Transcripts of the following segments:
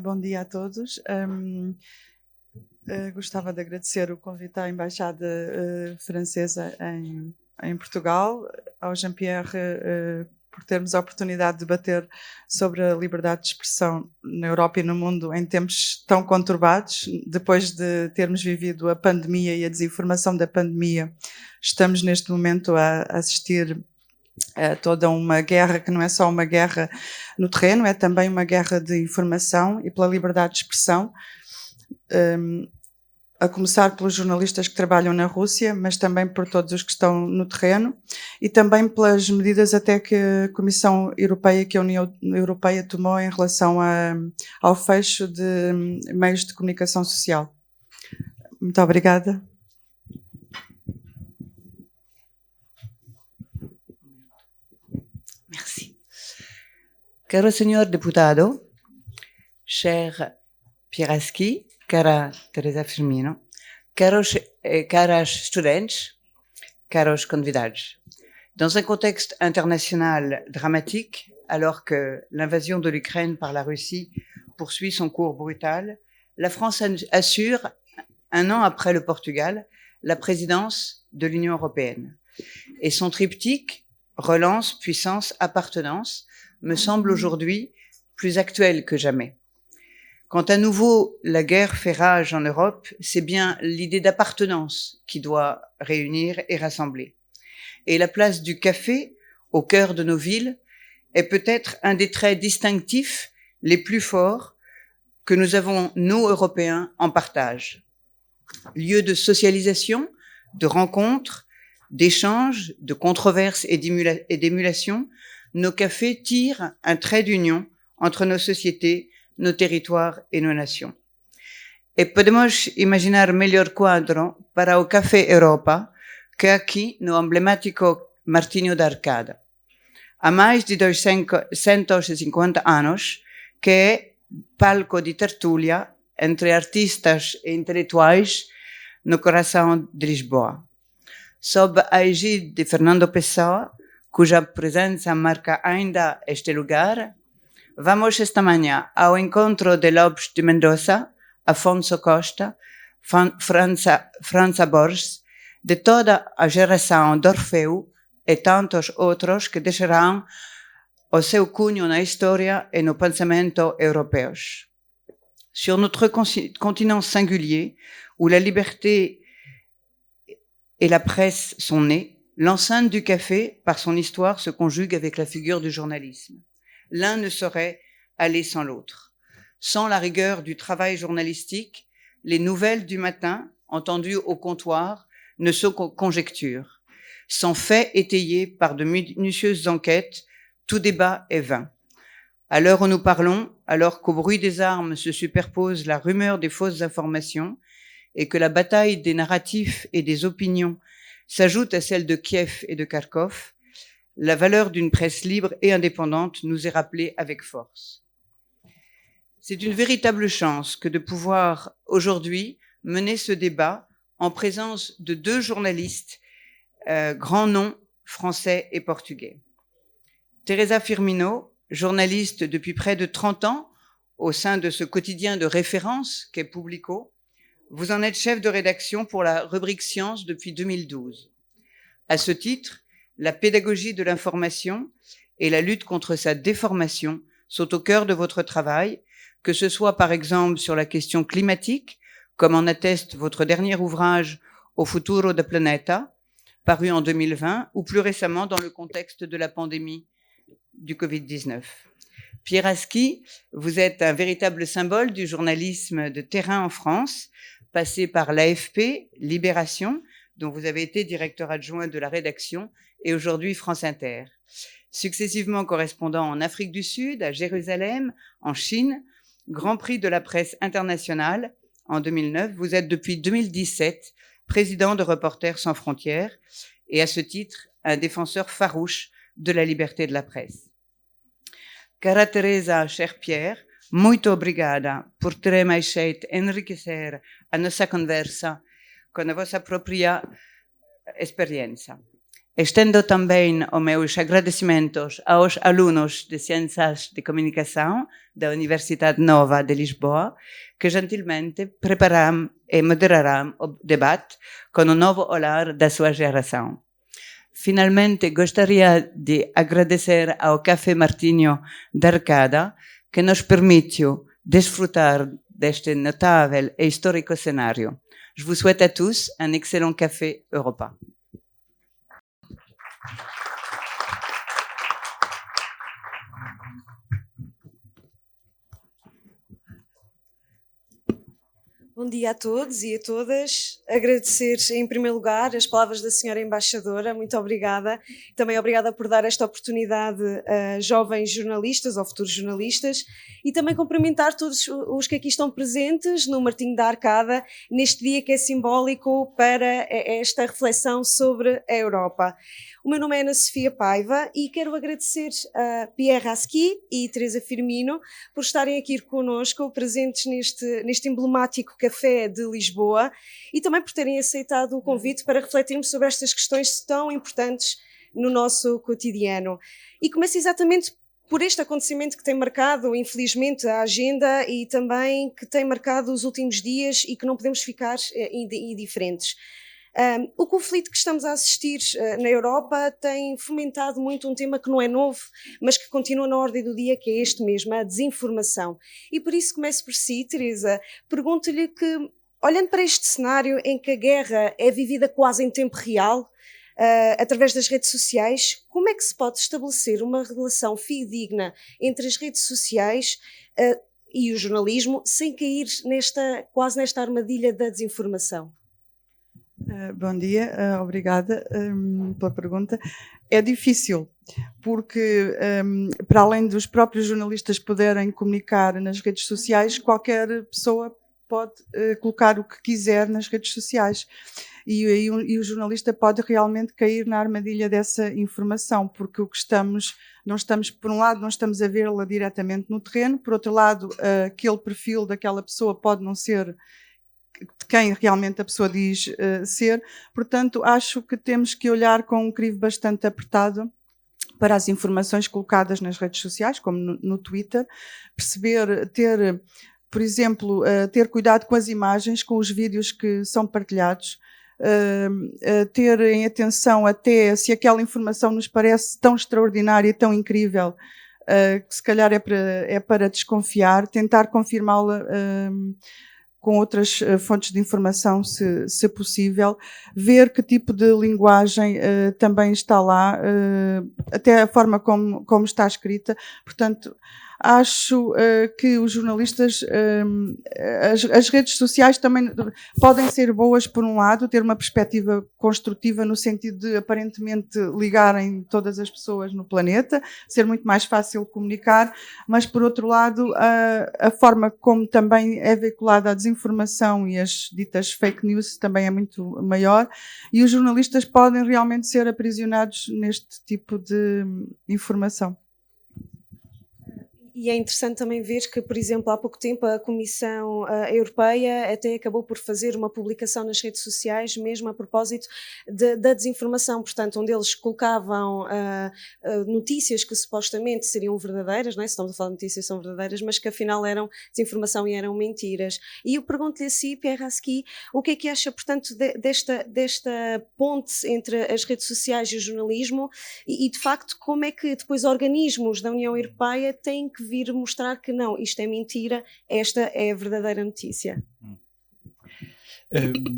Bom dia a todos. Gostava de agradecer o convite à Embaixada Francesa em Portugal, ao Jean-Pierre, por termos a oportunidade de debater sobre a liberdade de expressão na Europa e no mundo em tempos tão conturbados. Depois de termos vivido a pandemia e a desinformação da pandemia, estamos neste momento a assistir toda uma guerra que não é só uma guerra no terreno, é também uma guerra de informação e pela liberdade de expressão, a começar pelos jornalistas que trabalham na Rússia, mas também por todos os que estão no terreno e também pelas medidas até que a Comissão Europeia, que a União Europeia tomou em relação ao fecho de meios de comunicação social. Muito obrigada. Merci. Caro senhor deputado, cher Pieraski, cara Teresa Firmino, caras estudantes, caros convidados. Dans un contexte international dramatique, alors que l'invasion de l'Ukraine par la Russie poursuit son cours brutal, la France assure, un an après le Portugal, la présidence de l'Union européenne. Et son triptyque, relance, puissance, appartenance, me semble aujourd'hui plus actuel que jamais. Quand à nouveau la guerre fait rage en Europe, c'est bien l'idée d'appartenance qui doit réunir et rassembler. Et la place du café, au cœur de nos villes, est peut-être un des traits distinctifs les plus forts que nous avons, nous, Européens, en partage. Lieu de socialisation, de rencontres, d'échanges, de controverses et d'émulation, nos cafés tirent un trait d'union entre nos sociétés, nos territoires et nos nations. E podemos imaginar melhor quadro para o Café Europa que aqui no emblemático Martinho da Arcada. Há mais de 250 anos que é palco de tertúlia entre artistas e intelectuais no coração de Lisboa. Sob a égide de Fernando Pessoa, cuja presença marca ainda este lugar, vamos esta manhã ao encontro de Lopes de Mendoza, Afonso Costa, França Borges, de toda a geração de Orfeu e tantos outros que deixarão o seu cunho na história e no pensamento europeus. Sur notre continent singulier, où la liberté et la presse sont nées, l'enceinte du café, par son histoire, se conjugue avec la figure du journalisme. L'un ne saurait aller sans l'autre. Sans la rigueur du travail journalistique, les nouvelles du matin, entendues au comptoir, ne sont que conjectures. Sans faits étayés par de minutieuses enquêtes, tout débat est vain. À l'heure où nous parlons, alors qu'au bruit des armes se superpose la rumeur des fausses informations et que la bataille des narratifs et des opinions s'ajoute à celle de Kiev et de Kharkov, la valeur d'une presse libre et indépendante nous est rappelée avec force. C'est une véritable chance que de pouvoir aujourd'hui mener ce débat en présence de deux journalistes grands noms français et portugais. Teresa Firmino, journaliste depuis près de 30 ans au sein de ce quotidien de référence qu'est Publico, vous en êtes chef de rédaction pour la rubrique Sciences depuis 2012. À ce titre, la pédagogie de l'information et la lutte contre sa déformation sont au cœur de votre travail, que ce soit par exemple sur la question climatique, comme en atteste votre dernier ouvrage Au futuro da planeta, paru en 2020, ou plus récemment dans le contexte de la pandémie du Covid-19. Pieraski, vous êtes un véritable symbole du journalisme de terrain en France, passé par l'AFP, Libération, dont vous avez été directeur adjoint de la rédaction, et aujourd'hui France Inter. Successivement correspondant en Afrique du Sud, à Jérusalem, en Chine, Grand Prix de la presse internationale en 2009, vous êtes depuis 2017 président de Reporters sans frontières et à ce titre un défenseur farouche de la liberté de la presse. Cara Teresa, cher Pierre, muito obrigada por ter me feito enriquecer a nossa conversa com a vossa própria experiência. Estendo também os meus agradecimentos aos alunos de Ciências de Comunicação da Universidade Nova de Lisboa, que gentilmente prepararam e moderaram o debate com um novo olhar da sua geração. Finalmente, gostaria de agradecer ao Café Martinho da Arcada, que nos permitiu desfrutar deste notável e histórico cenário. Je vous souhaite à tous un excellent café Europa. Bom dia a todos e a todas. Agradecer, em primeiro lugar, as palavras da senhora embaixadora. Muito obrigada. Também obrigada por dar esta oportunidade a jovens jornalistas ou futuros jornalistas e também cumprimentar todos os que aqui estão presentes no Martinho da Arcada, neste dia que é simbólico para esta reflexão sobre a Europa. O meu nome é Ana Sofia Paiva e quero agradecer a Pierre Rasqui e Teresa Firmino por estarem aqui conosco, presentes neste emblemático café de Lisboa e também por terem aceitado o convite para refletirmos sobre estas questões tão importantes no nosso cotidiano. E começo exatamente por este acontecimento que tem marcado, infelizmente, a agenda e também que tem marcado os últimos dias e que não podemos ficar indiferentes. O conflito que estamos a assistir na Europa tem fomentado muito um tema que não é novo, mas que continua na ordem do dia, que é este mesmo, a desinformação. E por isso começo por si, Teresa, pergunto-lhe que, olhando para este cenário em que a guerra é vivida quase em tempo real, através das redes sociais, como é que se pode estabelecer uma relação fidedigna entre as redes sociais e o jornalismo sem cair quase nesta armadilha da desinformação? Bom dia, obrigada pela pergunta. É difícil, porque para além dos próprios jornalistas poderem comunicar nas redes sociais, qualquer pessoa pode colocar o que quiser nas redes sociais. E o jornalista pode realmente cair na armadilha dessa informação, porque não estamos, por um lado, não estamos a vê-la diretamente no terreno, por outro lado, aquele perfil daquela pessoa pode não ser de quem realmente a pessoa diz ser. Portanto, acho que temos que olhar com um crivo bastante apertado para as informações colocadas nas redes sociais, como no Twitter, perceber, por exemplo, ter cuidado com as imagens, com os vídeos que são partilhados, ter em atenção até se aquela informação nos parece tão extraordinária e tão incrível, que se calhar é para desconfiar, tentar confirmá-la com outras fontes de informação, se possível, ver que tipo de linguagem também está lá, até a forma como está escrita. Portanto, acho que os jornalistas, as redes sociais também podem ser boas, por um lado, ter uma perspectiva construtiva no sentido de aparentemente ligarem todas as pessoas no planeta, ser muito mais fácil comunicar, mas por outro lado, a forma como também é veiculada a desinformação e as ditas fake news também é muito maior, e os jornalistas podem realmente ser aprisionados neste tipo de informação. E é interessante também ver que, por exemplo, há pouco tempo a Comissão Europeia até acabou por fazer uma publicação nas redes sociais, mesmo a propósito da desinformação, portanto, onde eles colocavam notícias que supostamente seriam verdadeiras, não é? Se estamos a falar de notícias que são verdadeiras, mas que afinal eram desinformação e eram mentiras. E eu pergunto-lhe a si, Pierre Rasqui, o que é que acha, portanto, desta ponte entre as redes sociais e o jornalismo e, de facto, como é que depois organismos da União Europeia têm que vir mostrar que não, isto é mentira, esta é a verdadeira notícia.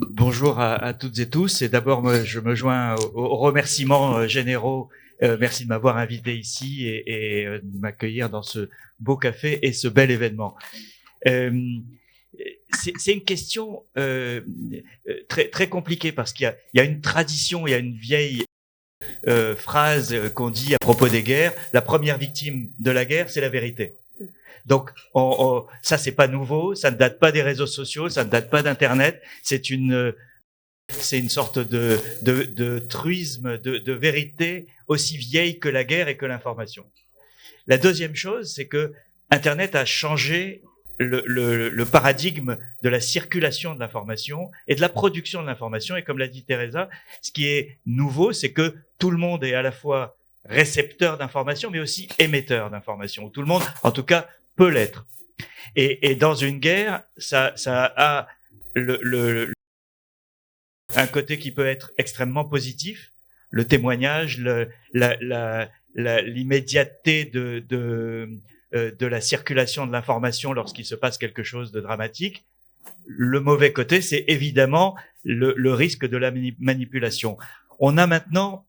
Bonjour à toutes et tous. Et d'abord, je me joins aux remerciements généraux. Merci de m'avoir invité ici et de m'accueillir dans ce beau café et ce bel événement. C'est une question très, très compliquée parce qu'il y a une tradition, il y a une vieille phrase qu'on dit à propos des guerres: la première victime de la guerre, c'est la vérité. Donc, ça, c'est pas nouveau, ça ne date pas des réseaux sociaux, ça ne date pas d'Internet, c'est une sorte de truisme, de vérité aussi vieille que la guerre et que l'information. La deuxième chose, c'est que Internet a changé le paradigme de la circulation de l'information et de la production de l'information. Et comme l'a dit Teresa, ce qui est nouveau, c'est que tout le monde est à la fois récepteur d'informations, mais aussi émetteur d'informations. Tout le monde, en tout cas, peut l'être. Et dans une guerre, ça a un côté qui peut être extrêmement positif, le témoignage, l'immédiateté de la circulation de l'information lorsqu'il se passe quelque chose de dramatique. Le mauvais côté, c'est évidemment le risque de la manipulation. On a maintenant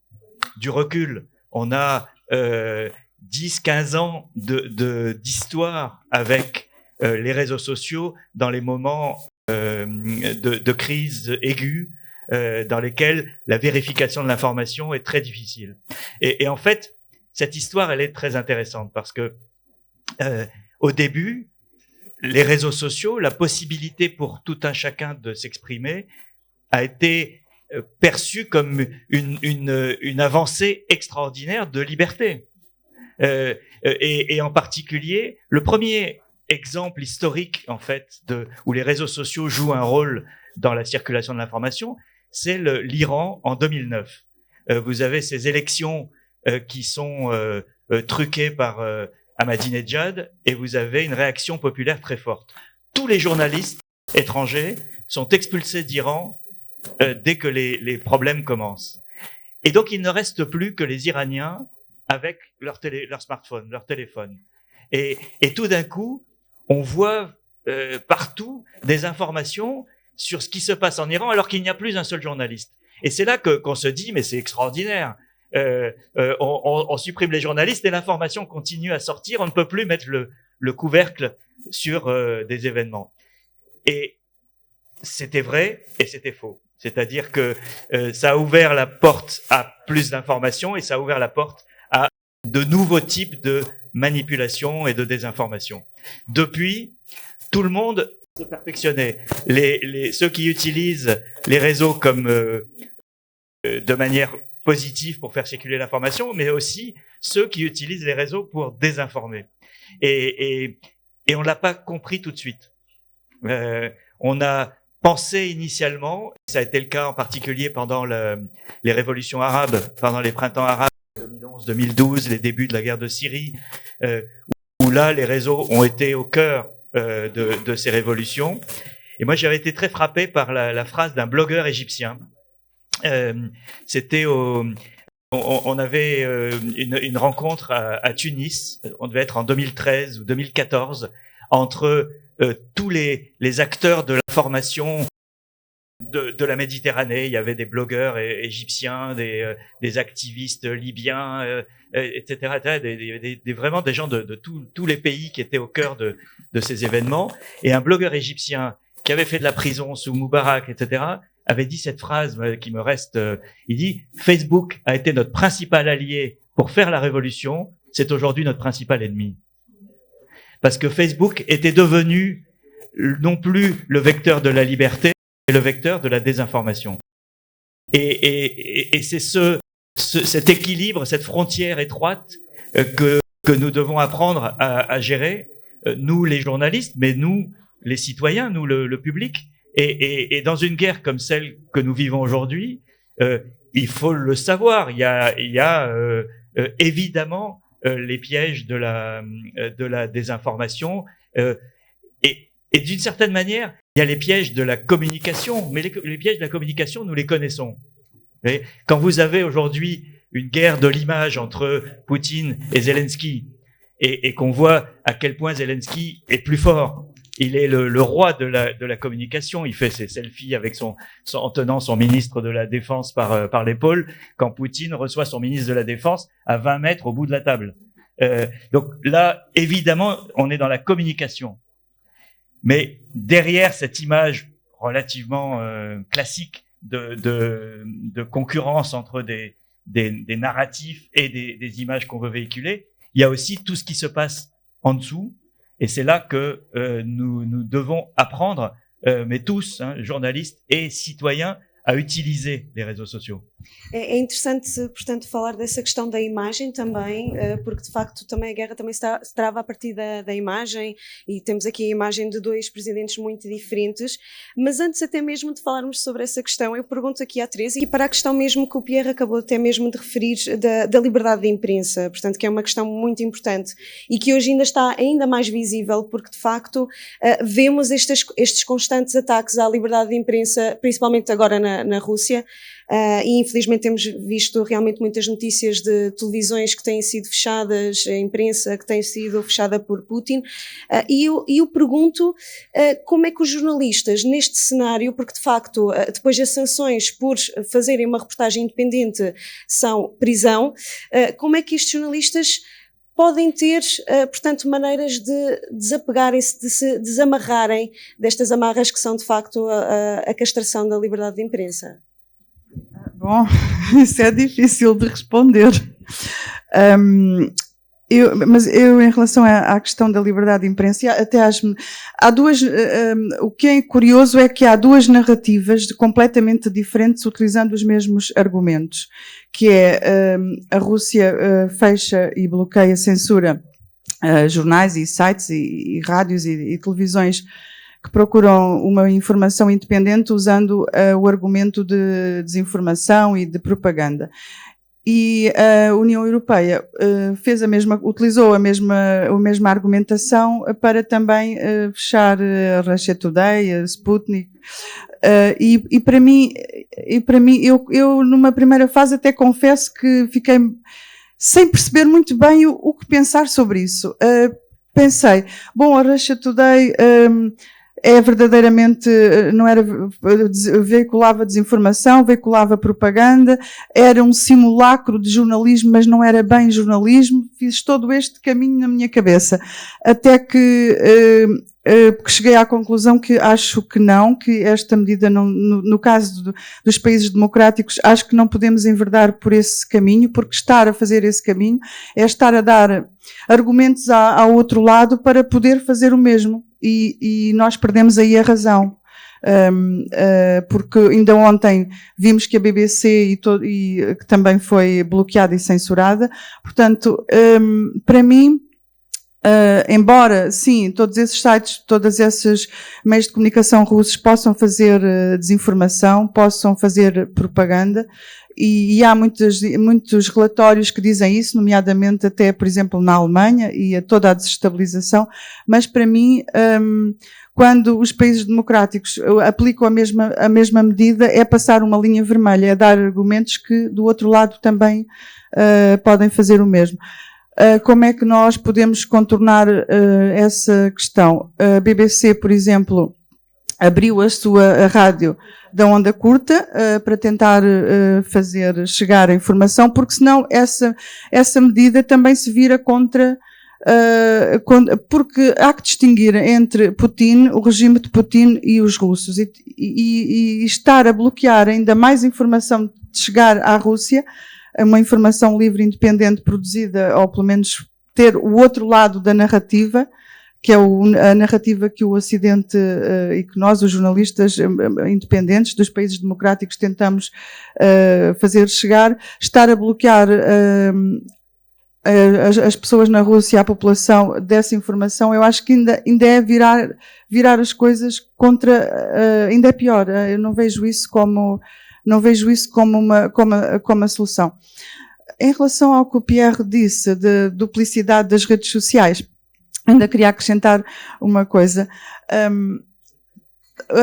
du recul. On a 10-15 ans d'histoire avec les réseaux sociaux dans les moments de crise aiguë, dans lesquels la vérification de l'information est très difficile. Et en fait, cette histoire, elle est très intéressante parce que au début, les réseaux sociaux, la possibilité pour tout un chacun de s'exprimer a été perçue comme une avancée extraordinaire de liberté. Et en particulier, le premier exemple historique, en fait, où les réseaux sociaux jouent un rôle dans la circulation de l'information, c'est l'Iran en 2009. Vous avez ces élections qui sont truquées par Ahmadinejad, et vous avez une réaction populaire très forte. Tous les journalistes étrangers sont expulsés d'Iran dès que les problèmes commencent. Et donc, il ne reste plus que les Iraniens avec leur smartphone, leur téléphone. Et tout d'un coup, on voit partout des informations sur ce qui se passe en Iran, alors qu'il n'y a plus un seul journaliste. Et c'est là qu'on se dit, mais c'est extraordinaire. On supprime les journalistes et l'information continue à sortir. On ne peut plus mettre le couvercle sur des événements. Et c'était vrai et c'était faux. C'est-à-dire que ça a ouvert la porte à plus d'informations et ça a ouvert la porte à de nouveaux types de manipulation et de désinformation. Depuis, tout le monde se perfectionnait. Ceux qui utilisent les réseaux comme de manière positive pour faire circuler l'information, mais aussi ceux qui utilisent les réseaux pour désinformer. Et on l'a pas compris tout de suite. On a pensé initialement, ça a été le cas en particulier pendant les révolutions arabes, pendant les printemps arabes, 2011-2012, les débuts de la guerre de Syrie, où là, les réseaux ont été au cœur de ces révolutions. Et moi, j'avais été très frappé par la phrase d'un blogueur égyptien. C'était on avait une rencontre à Tunis, on devait être en 2013 ou 2014, entre tous les acteurs de l'information de la Méditerranée. Il y avait des blogueurs égyptiens, des activistes libyens, etc. Vraiment des gens de tous les pays qui étaient au cœur de ces événements. Et un blogueur égyptien qui avait fait de la prison sous Moubarak, etc., avait dit cette phrase qui me reste. Il dit « Facebook a été notre principal allié pour faire la révolution, c'est aujourd'hui notre principal ennemi. » Parce que Facebook était devenu non plus le vecteur de la liberté, mais le vecteur de la désinformation. Et c'est cet équilibre, cette frontière étroite que nous devons apprendre à gérer, nous les journalistes, mais nous les citoyens, nous le public. Et dans une guerre comme celle que nous vivons aujourd'hui, il faut le savoir. Il y a évidemment les pièges de la désinformation et d'une certaine manière, il y a les pièges de la communication. Mais les pièges de la communication, nous les connaissons. Et quand vous avez aujourd'hui une guerre de l'image entre Poutine et Zelensky, et qu'on voit à quel point Zelensky est plus fort. Il est le roi de la communication. Il fait ses selfies avec en tenant son ministre de la Défense par l'épaule, quand Poutine reçoit son ministre de la Défense à 20 mètres au bout de la table. Donc là, évidemment, on est dans la communication. Mais derrière cette image relativement classique de concurrence entre des narratifs et des images qu'on veut véhiculer, il y a aussi tout ce qui se passe en dessous. Et c'est là que nous devons apprendre, mais tous, journalistes et citoyens, à utiliser les réseaux sociaux. É interessante, portanto, falar dessa questão da imagem também, porque de facto também a guerra também se trava a partir da imagem, e temos aqui a imagem de dois presidentes muito diferentes. Mas antes até mesmo de falarmos sobre essa questão, eu pergunto aqui à Teresa, e para a questão mesmo que o Pierre acabou até mesmo de referir da liberdade de imprensa, portanto, que é uma questão muito importante e que hoje ainda está ainda mais visível, porque de facto vemos estes constantes ataques à liberdade de imprensa, principalmente agora na Rússia. E infelizmente temos visto realmente muitas notícias de televisões que têm sido fechadas, a imprensa que tem sido fechada por Putin, e eu pergunto como é que os jornalistas neste cenário, porque de facto depois das sanções por fazerem uma reportagem independente são prisão, como é que estes jornalistas podem ter, portanto, maneiras de desapegarem-se, de se desamarrarem destas amarras que são de facto a castração da liberdade de imprensa? Bom, isso é difícil de responder. Mas eu, em relação à questão da liberdade de imprensa, até há duas. O que é curioso é que há duas narrativas completamente diferentes utilizando os mesmos argumentos, que é a Rússia fecha e bloqueia, censura jornais e sites e rádios e televisões que procuram uma informação independente usando o argumento de desinformação e de propaganda. E a União Europeia utilizou a mesma argumentação para também fechar a Russia Today, a Sputnik. E para mim, eu numa primeira fase até confesso que fiquei sem perceber muito bem o que pensar sobre isso. Pensei, bom, a Russia Today é verdadeiramente, não era, veiculava desinformação, veiculava propaganda, era um simulacro de jornalismo, mas não era bem jornalismo. Fiz todo este caminho na minha cabeça, até que cheguei à conclusão que acho que não, que esta medida, no caso dos países democráticos, acho que não podemos enverdar por esse caminho, porque estar a fazer esse caminho é estar a dar argumentos ao outro lado para poder fazer o mesmo. E nós perdemos aí a razão, porque ainda ontem vimos que a BBC que também foi bloqueada e censurada. Portanto, para mim, embora, sim, todos esses sites, todos esses meios de comunicação russos possam fazer desinformação, possam fazer propaganda, e há muitos relatórios que dizem isso, nomeadamente até, por exemplo, na Alemanha, e a toda a desestabilização, mas para mim, quando os países democráticos aplicam a mesma medida, é passar uma linha vermelha, é dar argumentos que do outro lado também podem fazer o mesmo. Como é que nós podemos contornar essa questão? A BBC, por exemplo, abriu a rádio da onda curta para tentar fazer chegar a informação, porque senão essa medida também se vira contra, porque há que distinguir entre Putin, o regime de Putin e os russos, e estar a bloquear ainda mais informação de chegar à Rússia, uma informação livre e independente produzida, ou pelo menos ter o outro lado da narrativa, que é a narrativa que o Ocidente e que nós, os jornalistas independentes dos países democráticos, tentamos fazer chegar, estar a bloquear as pessoas na Rússia, a população dessa informação, eu acho que ainda é virar as coisas contra, ainda é pior. Eu não vejo isso como uma solução. Em relação ao que o Pierre disse, de duplicidade das redes sociais, ainda queria acrescentar uma coisa.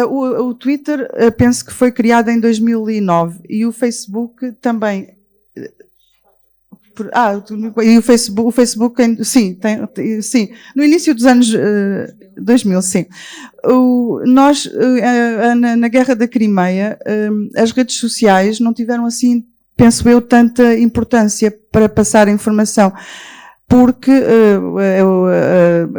O Twitter, penso que foi criado em 2009 e o Facebook também. E o Facebook sim, no início dos anos 2000, sim. Nós, na Guerra da Crimeia, as redes sociais não tiveram assim, penso eu, tanta importância para passar a informação, porque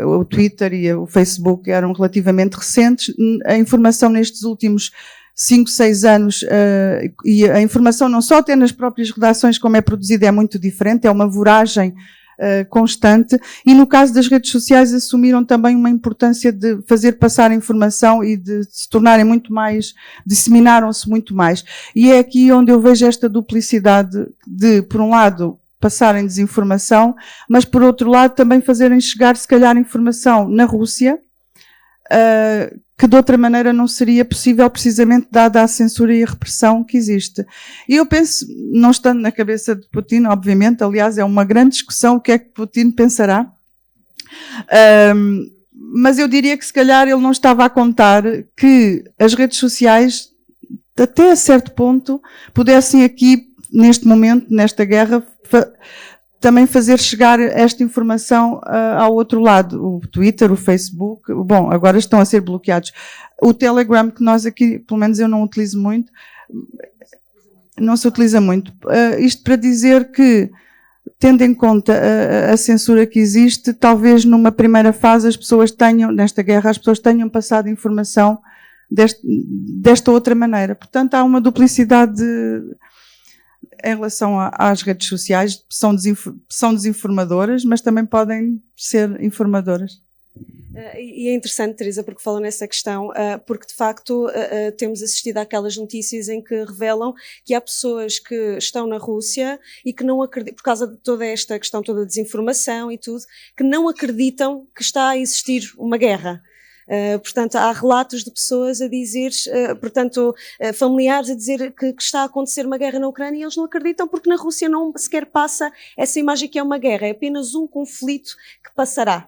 o Twitter e o Facebook eram relativamente recentes. A informação nestes últimos 5, 6 anos, e a informação não só até nas próprias redações como é produzida é muito diferente, é uma voragem constante, e no caso das redes sociais assumiram também uma importância de fazer passar informação e de se tornarem muito mais, disseminaram-se muito mais. E é aqui onde eu vejo esta duplicidade de, por um lado, passarem desinformação, mas por outro lado também fazerem chegar, se calhar, informação na Rússia, que de outra maneira não seria possível, precisamente dada a censura e a repressão que existe. E eu penso, não estando na cabeça de Putin, obviamente, aliás, é uma grande discussão o que é que Putin pensará, mas eu diria que se calhar ele não estava a contar que as redes sociais, até a certo ponto, pudessem aqui, neste momento, nesta guerra, também fazer chegar esta informação ao outro lado. O Twitter, o Facebook, bom, agora estão a ser bloqueados. O Telegram, que nós aqui, pelo menos eu não utilizo muito, não se utiliza muito. Isto para dizer que, tendo em conta a censura que existe, talvez numa primeira fase as pessoas tenham, nesta guerra, as pessoas tenham passado informação desta outra maneira. Portanto, há uma duplicidade em relação às redes sociais, são desinformadoras, mas também podem ser informadoras. E é interessante, Teresa, porque fala nessa questão, porque de facto temos assistido àquelas notícias em que revelam que há pessoas que estão na Rússia e que não acreditam, por causa de toda esta questão toda de desinformação e tudo, que não acreditam que está a existir uma guerra. Portanto, há relatos de pessoas a dizer, familiares a dizer que está a acontecer uma guerra na Ucrânia e eles não acreditam porque na Rússia não sequer passa essa imagem que é uma guerra, é apenas um conflito que passará.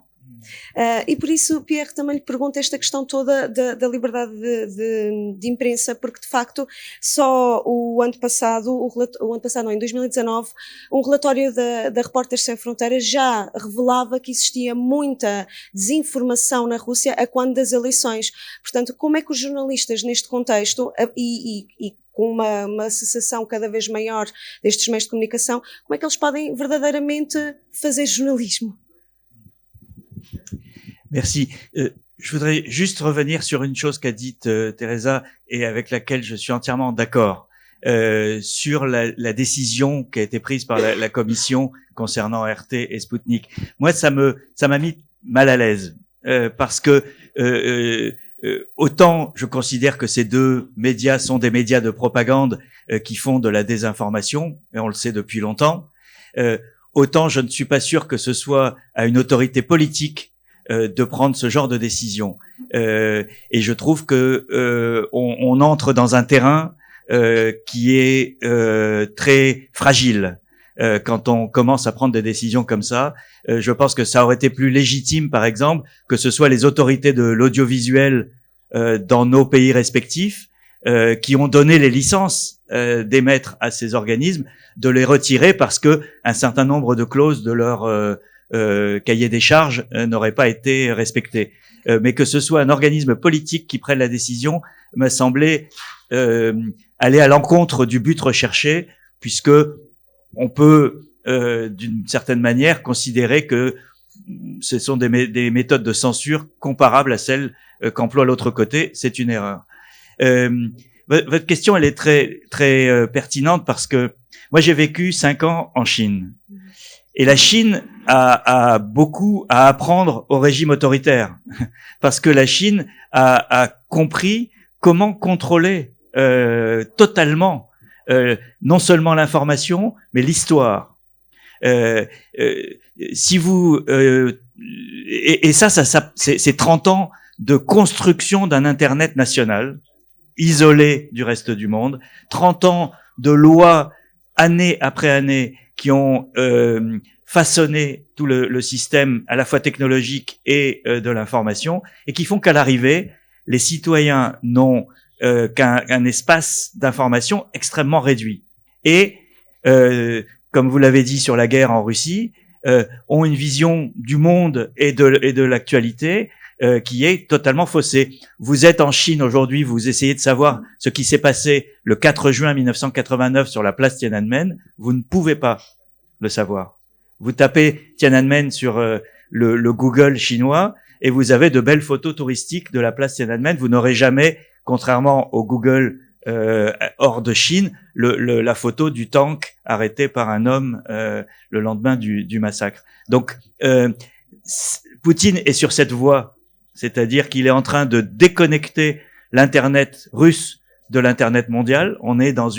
E por isso, Pierre, também lhe pergunto esta questão toda da liberdade de imprensa, porque de facto só o ano passado, não, em 2019, um relatório da Repórteres Sem Fronteiras já revelava que existia muita desinformação na Rússia a quando das eleições. Portanto, como é que os jornalistas neste contexto e com uma associação cada vez maior destes meios de comunicação, como é que eles podem verdadeiramente fazer jornalismo? Merci. Je voudrais juste revenir sur une chose qu'a dite Teresa et avec laquelle je suis entièrement d'accord sur la décision qui a été prise par la Commission concernant RT et Sputnik. Moi, ça m'a mis mal à l'aise parce que autant je considère que ces deux médias sont des médias de propagande qui font de la désinformation, et on le sait depuis longtemps, autant je ne suis pas sûr que ce soit à une autorité politique de prendre ce genre de décision. Et je trouve que on entre dans un terrain qui est très fragile quand on commence à prendre des décisions comme ça. Je pense que ça aurait été plus légitime, par exemple, que ce soit les autorités de l'audiovisuel dans nos pays respectifs qui ont donné les licences d'émettre à ces organismes, de les retirer parce que un certain nombre de clauses de leur cahier des charges n'auraient pas été respectées. Mais que ce soit un organisme politique qui prenne la décision m'a semblé aller à l'encontre du but recherché, puisque on peut d'une certaine manière considérer que ce sont des méthodes de censure comparables à celles qu'emploie l'autre côté. C'est une erreur. Votre question, elle est très très pertinente parce que moi j'ai vécu 5 ans en Chine et la Chine a beaucoup à apprendre au régime autoritaire parce que la Chine a compris comment contrôler totalement non seulement l'information mais l'histoire. Si vous et ça c'est 30 ans de construction d'un Internet national isolé du reste du monde, 30 ans de lois année après année qui ont façonné tout le système à la fois technologique et de l'information et qui font qu'à l'arrivée, les citoyens n'ont qu'un espace d'information extrêmement réduit. Et comme vous l'avez dit sur la guerre en Russie, ont une vision du monde et de l'actualité qui est totalement faussée. Vous êtes en Chine aujourd'hui, vous essayez de savoir ce qui s'est passé le 4 juin 1989 sur la place Tiananmen, vous ne pouvez pas le savoir. Vous tapez Tiananmen sur le Google chinois et vous avez de belles photos touristiques de la place Tiananmen. Vous n'aurez jamais, contrairement au Google hors de Chine, la photo du tank arrêté par un homme le lendemain du massacre. Donc, Poutine est sur cette voie, c'est-à-dire qu'il est en train de déconnecter l'Internet russe de l'Internet mondial. On est dans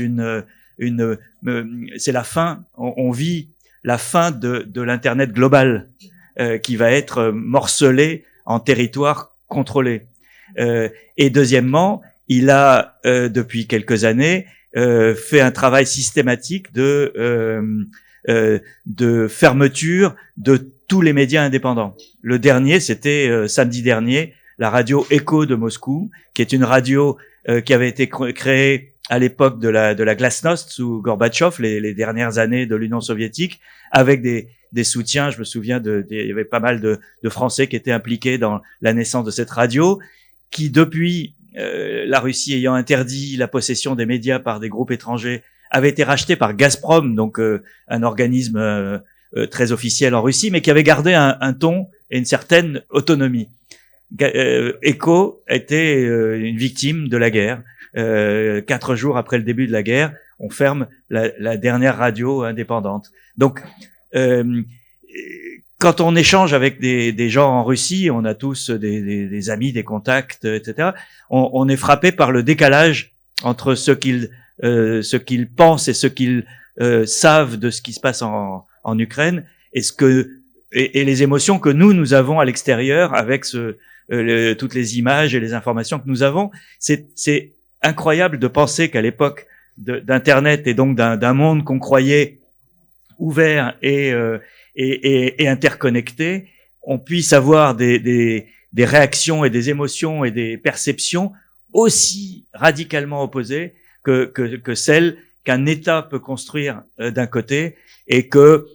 c'est la fin, on vit la fin de l'Internet global qui va être morcelé en territoire contrôlé. Et deuxièmement, il a depuis quelques années fait un travail systématique de fermeture de tous les médias indépendants. Le dernier, c'était samedi dernier, la radio Echo de Moscou, qui est une radio qui avait été créée à l'époque de la glasnost sous Gorbatchev, les dernières années de l'Union soviétique, avec des soutiens. Je me souviens il y avait pas mal de Français qui étaient impliqués dans la naissance de cette radio, qui depuis la Russie ayant interdit la possession des médias par des groupes étrangers, avait été racheté par Gazprom, donc un organisme très officiel en Russie, mais qui avait gardé un ton et une certaine autonomie. Echo était une victime de la guerre. 4 jours après le début de la guerre, on ferme la dernière radio indépendante. Donc, quand on échange avec des gens en Russie, on a tous des amis, des contacts, etc. On est frappé par le décalage entre ce qu'ils pensent et ce qu'ils savent de ce qui se passe en Ukraine et les émotions que nous avons à l'extérieur avec toutes les images et les informations que nous avons. C'est incroyable de penser qu'à l'époque d'Internet et donc d'un monde qu'on croyait ouvert et interconnecté, on puisse avoir des réactions et des émotions et des perceptions aussi radicalement opposées que celles qu'un État peut construire d'un côté et que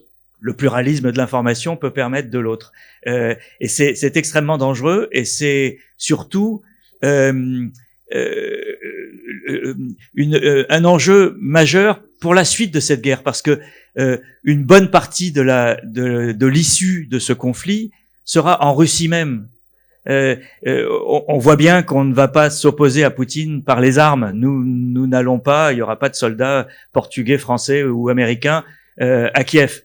le pluralisme de l'information peut permettre de l'autre. Et c'est extrêmement dangereux et c'est surtout un enjeu majeur pour la suite de cette guerre, parce que une bonne partie de l'issue de ce conflit sera en Russie même. On voit bien qu'on ne va pas s'opposer à Poutine par les armes. Nous n'allons pas, il y aura pas de soldats portugais, français ou américains à Kiev.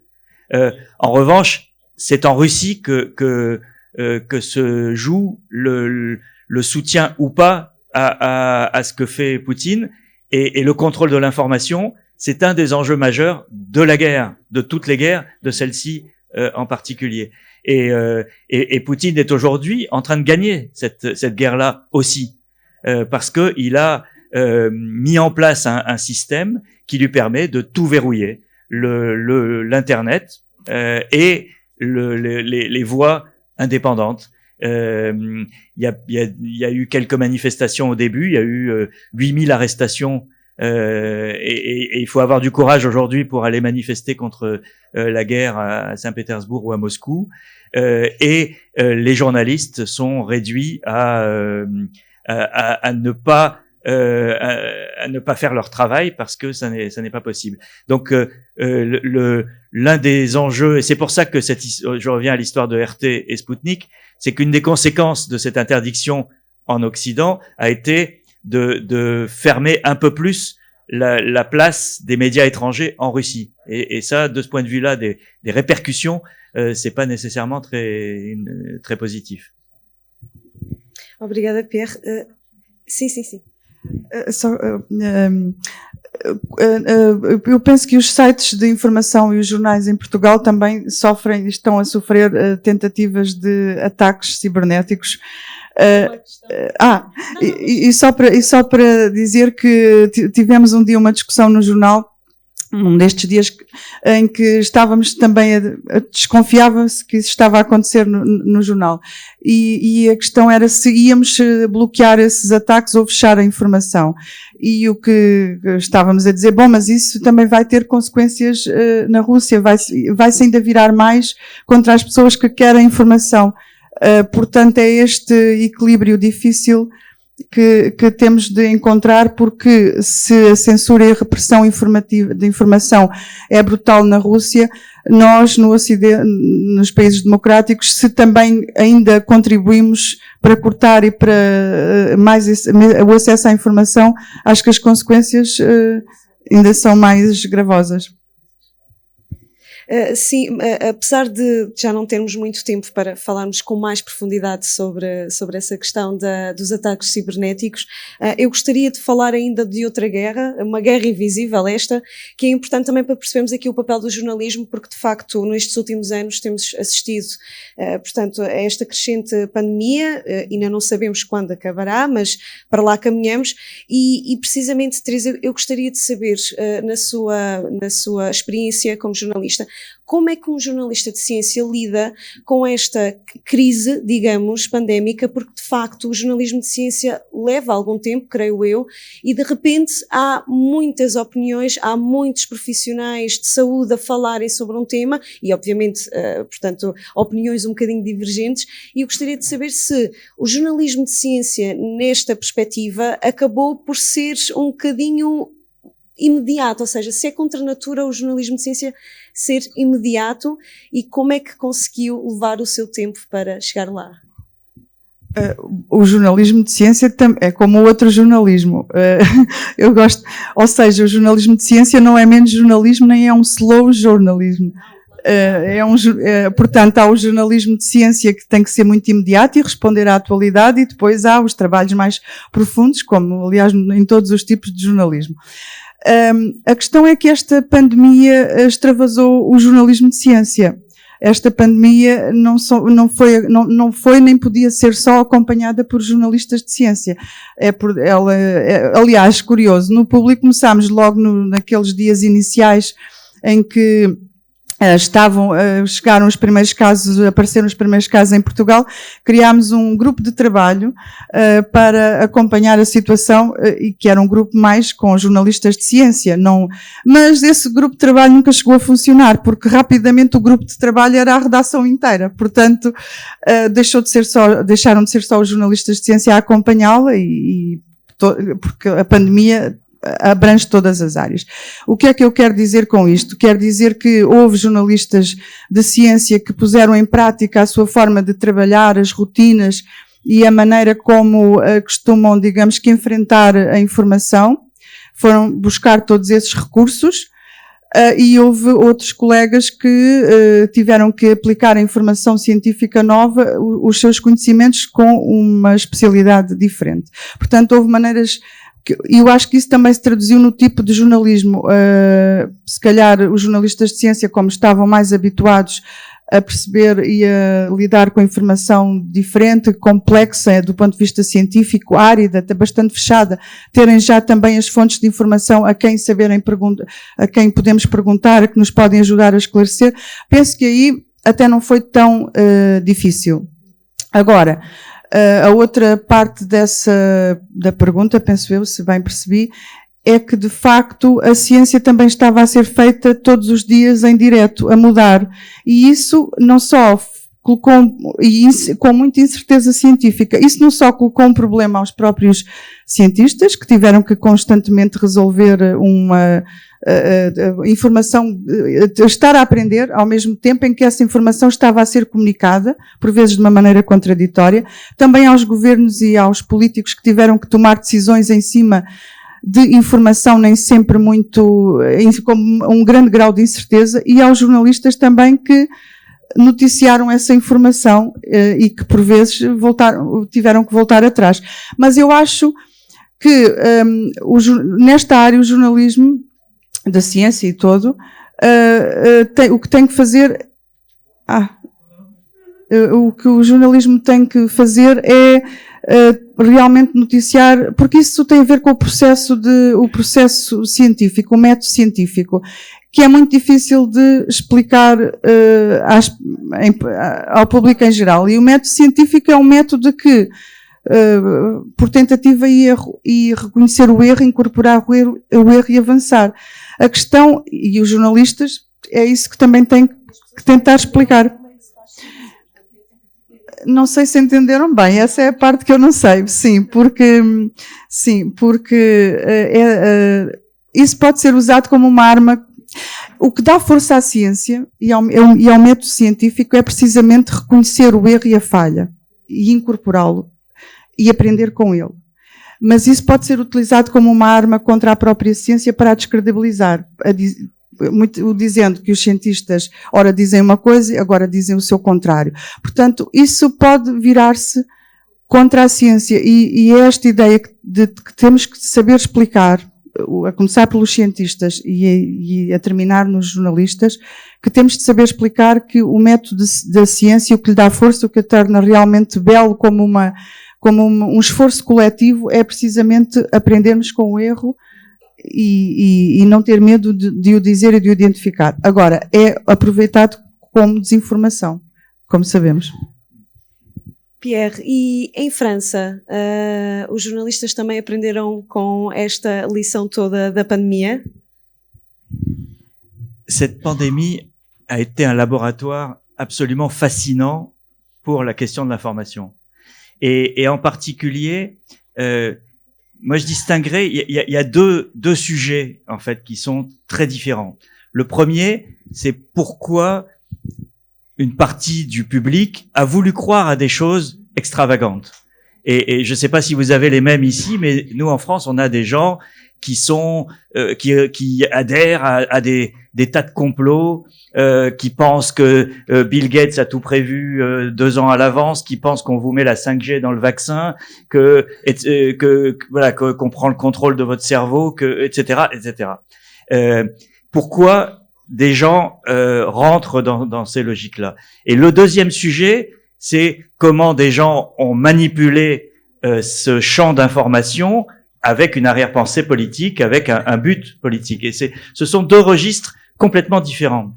En revanche, c'est en Russie que se joue le soutien ou pas à ce que fait Poutine, et le contrôle de l'information, c'est un des enjeux majeurs de la guerre, de toutes les guerres, de celle-ci en particulier. Et Poutine est aujourd'hui en train de gagner cette guerre-là aussi, parce que il a mis en place un système qui lui permet de tout verrouiller, l'internet et les voix indépendantes. Il y a eu quelques manifestations au début, il y a eu 8000 arrestations, et il faut avoir du courage aujourd'hui pour aller manifester contre la guerre à Saint-Pétersbourg ou à Moscou, et les journalistes sont réduits à ne pas faire leur travail parce que ça n'est pas possible. Donc l'un des enjeux, et c'est pour ça que je reviens à l'histoire de RT et Sputnik, c'est qu'une des conséquences de cette interdiction en Occident a été de fermer un peu plus la place des médias étrangers en Russie. Et ça, de ce point de vue-là, des répercussions, c'est pas nécessairement très positif. Obrigada, Pierre. Sim. Eu penso que os sites de informação e os jornais em Portugal também estão a sofrer tentativas de ataques cibernéticos. E só para dizer que tivemos um dia uma discussão no jornal, um destes dias, em que estávamos também desconfiava-se que isso estava a acontecer no jornal. E a questão era se íamos bloquear esses ataques ou fechar a informação. E o que estávamos a dizer, bom, mas isso também vai ter consequências na Rússia, vai-se ainda virar mais contra as pessoas que querem informação. Portanto, é este equilíbrio difícil que temos de encontrar, porque se a censura e a repressão de informação é brutal na Rússia, nós no Ocidente, nos países democráticos, se também ainda contribuímos para cortar e para o acesso à informação, acho que as consequências ainda são mais gravosas. Sim, apesar de já não termos muito tempo para falarmos com mais profundidade sobre essa questão dos ataques cibernéticos, eu gostaria de falar ainda de outra guerra, uma guerra invisível esta, que é importante também para percebermos aqui o papel do jornalismo, porque de facto nestes últimos anos temos assistido, portanto, a esta crescente pandemia, ainda não sabemos quando acabará, mas para lá caminhamos, e precisamente, Teresa, eu gostaria de saber, na sua experiência como jornalista, como é que um jornalista de ciência lida com esta crise, digamos, pandémica, porque de facto o jornalismo de ciência leva algum tempo, creio eu, e de repente há muitas opiniões, há muitos profissionais de saúde a falarem sobre um tema e obviamente, portanto, opiniões um bocadinho divergentes, e eu gostaria de saber se o jornalismo de ciência nesta perspectiva acabou por ser um bocadinho imediato, ou seja, se é contra a natura o jornalismo de ciência ser imediato, e como é que conseguiu levar o seu tempo para chegar lá? O jornalismo de ciência é como o outro jornalismo. Eu gosto, ou seja, o jornalismo de ciência não é menos jornalismo, nem é um slow jornalismo. Portanto, há o jornalismo de ciência que tem que ser muito imediato e responder à atualidade, e depois há os trabalhos mais profundos, como aliás em todos os tipos de jornalismo. A questão é que esta pandemia extravasou o jornalismo de ciência. Esta pandemia não foi nem podia ser só acompanhada por jornalistas de ciência. Aliás, curioso, no público começámos logo naqueles dias iniciais em que chegaram os primeiros casos, apareceram os primeiros casos em Portugal, criámos um grupo de trabalho para acompanhar a situação, e que era um grupo mais com jornalistas de ciência, mas esse grupo de trabalho nunca chegou a funcionar, porque rapidamente o grupo de trabalho era a redação inteira, portanto deixaram de ser só os jornalistas de ciência a acompanhá-la, porque a pandemia abrange todas as áreas. O que é que eu quero dizer com isto? Quero dizer que houve jornalistas de ciência que puseram em prática a sua forma de trabalhar, as rotinas e a maneira como costumam, digamos que, enfrentar a informação. Foram buscar todos esses recursos, e houve outros colegas que tiveram que aplicar a informação científica nova, os seus conhecimentos, com uma especialidade diferente. Portanto, houve maneiras. E eu acho que isso também se traduziu no tipo de jornalismo. Se calhar os jornalistas de ciência, como estavam mais habituados a perceber e a lidar com a informação diferente, complexa do ponto de vista científico, árida, até bastante fechada, terem já também as fontes de informação a quem podemos perguntar, que nos podem ajudar a esclarecer, penso que aí até não foi tão difícil. Agora, a outra parte da pergunta, penso eu, se bem percebi, é que de facto a ciência também estava a ser feita todos os dias em direto, a mudar. E isso não só colocou, com muita incerteza científica, isso não só colocou um problema aos próprios cientistas, que tiveram que constantemente resolver uma informação, estar a aprender ao mesmo tempo em que essa informação estava a ser comunicada, por vezes de uma maneira contraditória, também aos governos e aos políticos que tiveram que tomar decisões em cima de informação nem sempre com um grande grau de incerteza, e aos jornalistas também que noticiaram essa informação e que por vezes tiveram que voltar atrás. Mas eu acho que nesta área o jornalismo da ciência e todo, o que tem que fazer, o que o jornalismo tem que fazer é realmente noticiar, porque isso tem a ver com o processo científico, o método científico, que é muito difícil de explicar ao público em geral. E o método científico é um método que, por tentativa e erro, e reconhecer o erro, incorporar o erro e avançar. A questão, e os jornalistas, é isso que também têm que tentar explicar. Não sei se entenderam bem, essa é a parte que eu não sei. Sim, porque isso pode ser usado como uma arma. O que dá força à ciência e ao método científico é precisamente reconhecer o erro e a falha e incorporá-lo e aprender com ele. Mas isso pode ser utilizado como uma arma contra a própria ciência para a descredibilizar, dizendo que os cientistas ora dizem uma coisa, agora dizem o seu contrário. Portanto, isso pode virar-se contra a ciência e é esta ideia de que temos que saber explicar, a começar pelos cientistas e a terminar nos jornalistas, que temos de saber explicar que o método da ciência, o que lhe dá força, o que a torna realmente belo como um esforço coletivo, é precisamente aprendermos com o erro e não ter medo de o dizer e de o identificar. Agora, é aproveitado como desinformação, como sabemos. Pierre, e em França, os jornalistas também aprenderam com esta lição toda da pandemia? Cette pandémie a été un laboratoire absolument fascinant pour la question de l'information. Et en particulier, moi je distinguerais, il y a deux sujets en fait qui sont très différents. Le premier, c'est pourquoi une partie du public a voulu croire à des choses extravagantes. Et je ne sais pas si vous avez les mêmes ici, mais nous en France, on a des gens qui sont qui adhèrent à des tas de complots, qui pensent que Bill Gates a tout prévu 2 ans à l'avance, qui pensent qu'on vous met la 5G dans le vaccin, qu'on prend le contrôle de votre cerveau, etc. Pourquoi des gens rentrent dans ces logiques-là? Et le deuxième sujet, c'est comment des gens ont manipulé ce champ d'information avec une arrière-pensée politique, avec un but politique. Et ce sont 2 registres complètement différents.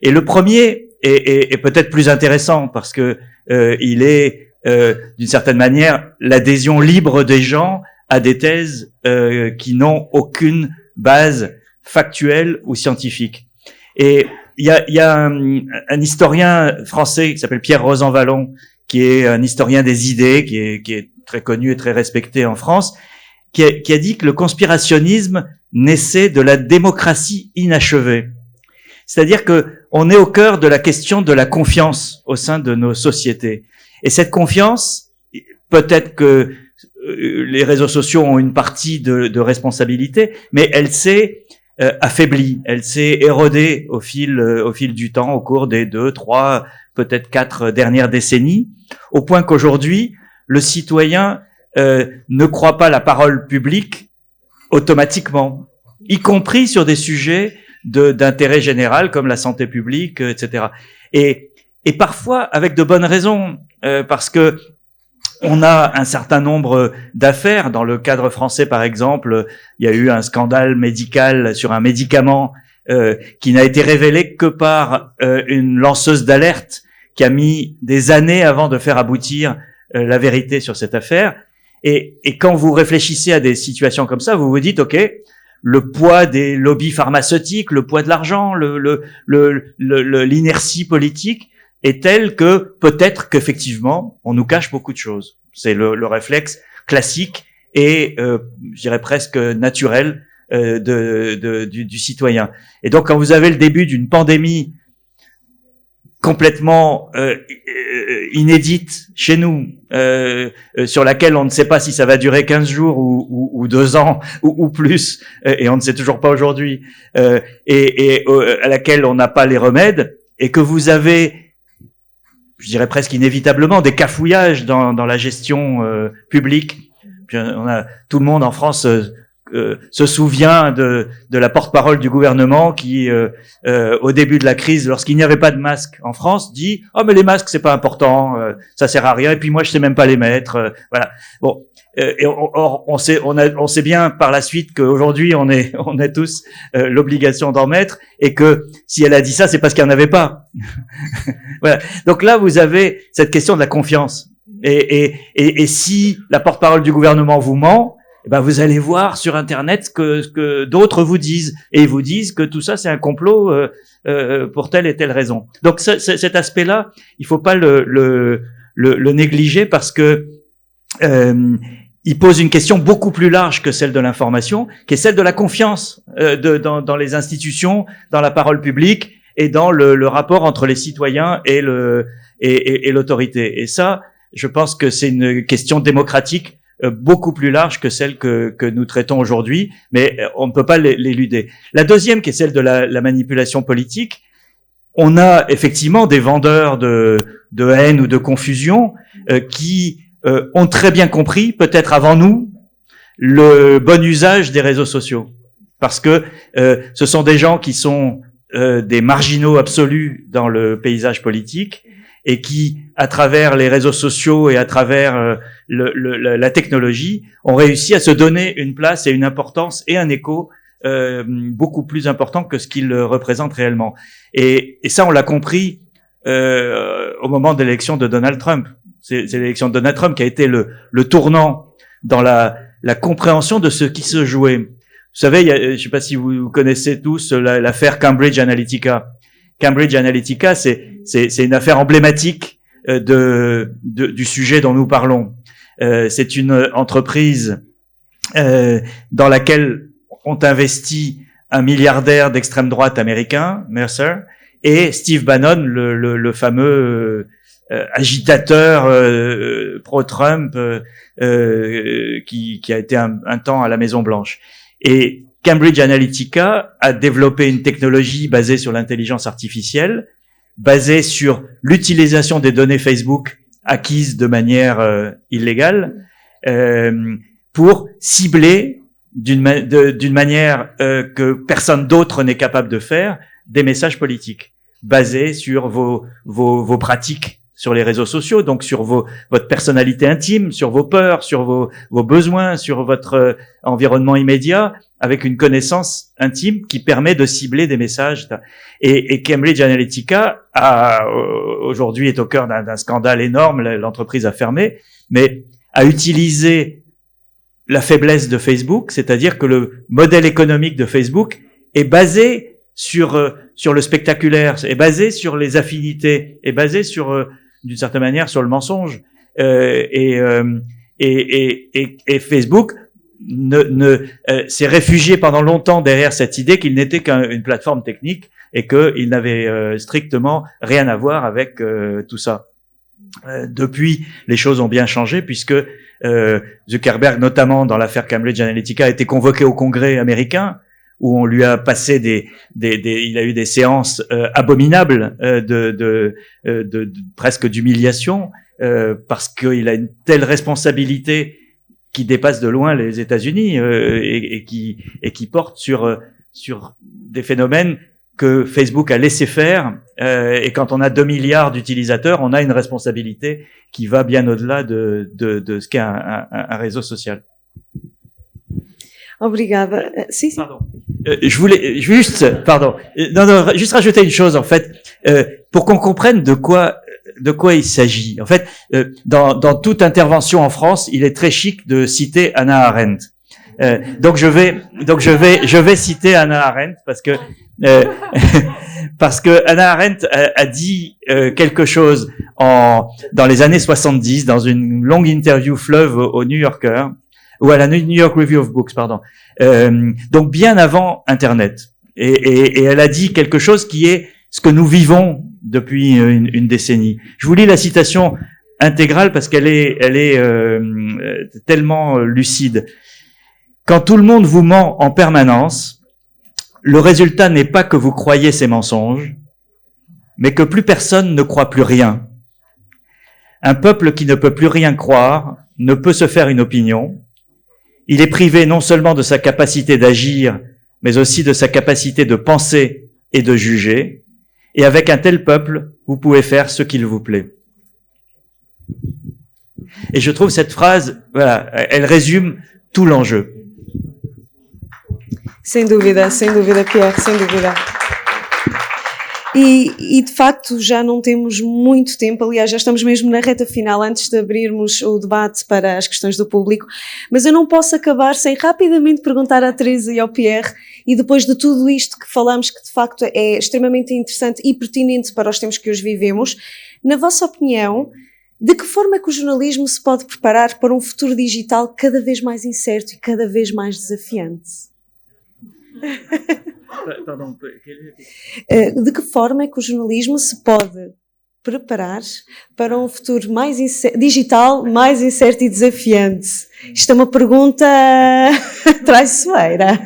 Et le premier est peut-être plus intéressant parce que il est d'une certaine manière l'adhésion libre des gens à des thèses qui n'ont aucune base factuelle ou scientifique. Et il y a un historien français qui s'appelle Pierre Rosanvallon, qui est un historien des idées, qui est très connu et très respecté en France, qui a dit que le conspirationnisme naissait de la démocratie inachevée. C'est-à-dire que on est au cœur de la question de la confiance au sein de nos sociétés. Et cette confiance, peut-être que les réseaux sociaux ont une partie de responsabilité, mais elle s'est affaiblie, elle s'est érodée au fil du temps, au cours des 2, 3, peut-être 4 dernières décennies, au point qu'aujourd'hui, le citoyen ne croit pas la parole publique automatiquement, y compris sur des sujets d'intérêt général comme la santé publique, etc. Et parfois avec de bonnes raisons, parce que on a un certain nombre d'affaires. Dans le cadre français, par exemple, il y a eu un scandale médical sur un médicament qui n'a été révélé que par une lanceuse d'alerte qui a mis des années avant de faire aboutir la vérité sur cette affaire. Et quand vous réfléchissez à des situations comme ça, vous vous dites, OK, le poids des lobbies pharmaceutiques, le poids de l'argent, l'inertie politique est telle que peut-être qu'effectivement, on nous cache beaucoup de choses. C'est le réflexe classique et, je dirais presque naturel du citoyen. Et donc, quand vous avez le début d'une pandémie complètement inédite chez nous, sur laquelle on ne sait pas si ça va durer 15 jours ou 2 ans ou plus, et on ne sait toujours pas aujourd'hui, et à laquelle on n'a pas les remèdes, et que vous avez, je dirais presque inévitablement, des cafouillages dans la gestion publique. Tout le monde en France se souvient de la porte-parole du gouvernement qui, au début de la crise, lorsqu'il n'y avait pas de masque en France, dit « Oh, mais les masques, c'est pas important, ça sert à rien, et puis moi, je sais même pas les mettre. » Voilà. Bon. Et on sait bien par la suite qu'aujourd'hui, on a tous l'obligation d'en mettre, et que si elle a dit ça, c'est parce qu'il n'y en avait pas. Voilà. Donc là, vous avez cette question de la confiance. Et si la porte-parole du gouvernement vous ment, eh ben vous allez voir sur Internet ce que d'autres vous disent, et ils vous disent que tout ça c'est un complot pour telle et telle raison. Donc cet aspect-là, il faut pas le le négliger parce que il pose une question beaucoup plus large que celle de l'information, qui est celle de la confiance dans les institutions, dans la parole publique et dans le rapport entre les citoyens et l'autorité. Et ça, je pense que c'est une question démocratique beaucoup plus large que celle que nous traitons aujourd'hui, mais on ne peut pas l'éluder. La deuxième, qui est celle de la manipulation politique, on a effectivement des vendeurs de haine ou de confusion qui ont très bien compris, peut-être avant nous, le bon usage des réseaux sociaux. Parce que ce sont des gens qui sont des marginaux absolus dans le paysage politique et qui, à travers les réseaux sociaux et à travers la technologie, ont réussi à se donner une place et une importance et un écho beaucoup plus important que ce qu'ils représentent réellement. Et ça, on l'a compris au moment de l'élection de Donald Trump. C'est l'élection de Donald Trump qui a été le tournant dans la compréhension de ce qui se jouait. Vous savez, je ne sais pas si vous connaissez tous l'affaire Cambridge Analytica. Cambridge Analytica, c'est une affaire emblématique du sujet dont nous parlons. C'est une entreprise dans laquelle ont investi un milliardaire d'extrême droite américain, Mercer, et Steve Bannon, le fameux agitateur pro-Trump qui a été un temps à la Maison Blanche. Et Cambridge Analytica a développé une technologie basée sur l'intelligence artificielle, basée sur l'utilisation des données Facebook acquises de manière illégale, pour cibler d'une manière que personne d'autre n'est capable de faire des messages politiques basés sur vos pratiques sur les réseaux sociaux, donc sur votre personnalité intime, sur vos peurs, sur vos besoins, sur votre environnement immédiat, avec une connaissance intime qui permet de cibler des messages. Et Cambridge Analytica aujourd'hui est au cœur d'un scandale énorme, l'entreprise a fermé, mais a utilisé la faiblesse de Facebook, c'est-à-dire que le modèle économique de Facebook est basé sur le spectaculaire, est basé sur les affinités, est basé sur d'une certaine manière sur le mensonge, et Facebook s'est réfugié pendant longtemps derrière cette idée qu'il n'était qu'une plateforme technique et qu'il n'avait strictement rien à voir avec tout ça. Depuis, les choses ont bien changé puisque Zuckerberg, notamment dans l'affaire Cambridge Analytica, a été convoqué au Congrès américain, où on lui a passé il a eu des séances abominables de presque d'humiliation, parce qu'il a une telle responsabilité qui dépasse de loin les États-Unis et qui porte sur des phénomènes que Facebook a laissé faire, et quand on a 2 milliards d'utilisateurs, on a une responsabilité qui va bien au-delà de ce qu'est un réseau social. Obrigada. Sim, sim. Pardon. Je voulais juste rajouter une chose en fait, pour qu'on comprenne de quoi il s'agit. En fait, dans toute intervention en France, il est très chic de citer Hannah Arendt. Donc je vais citer Hannah Arendt parce que Hannah Arendt a dit quelque chose dans les années 70 dans une longue interview fleuve au New Yorker, ou à la New York Review of Books, pardon. Donc bien avant Internet. Et elle a dit quelque chose qui est ce que nous vivons depuis une décennie. Je vous lis la citation intégrale parce qu'elle est tellement lucide. Quand tout le monde vous ment en permanence, le résultat n'est pas que vous croyez ces mensonges, mais que plus personne ne croit plus rien. Un peuple qui ne peut plus rien croire ne peut se faire une opinion. Il est privé non seulement de sa capacité d'agir, mais aussi de sa capacité de penser et de juger. Et avec un tel peuple, vous pouvez faire ce qu'il vous plaît. Et je trouve cette phrase, voilà, elle résume tout l'enjeu. Sem dúvida, Pierre, sem dúvida. E de facto já não temos muito tempo, aliás já estamos mesmo na reta final antes de abrirmos o debate para as questões do público, mas eu não posso acabar sem rapidamente perguntar à Teresa e ao Pierre, e depois de tudo isto que falamos, que de facto é extremamente interessante e pertinente para os tempos que hoje vivemos, na vossa opinião, De que forma é que o jornalismo se pode preparar para um futuro digital cada vez mais incerto e cada vez mais desafiante? Pardon, De que forma é que o jornalismo se pode preparar para um futuro mais digital, mais incerto e desafiante? Isto é uma pergunta traiçoeira.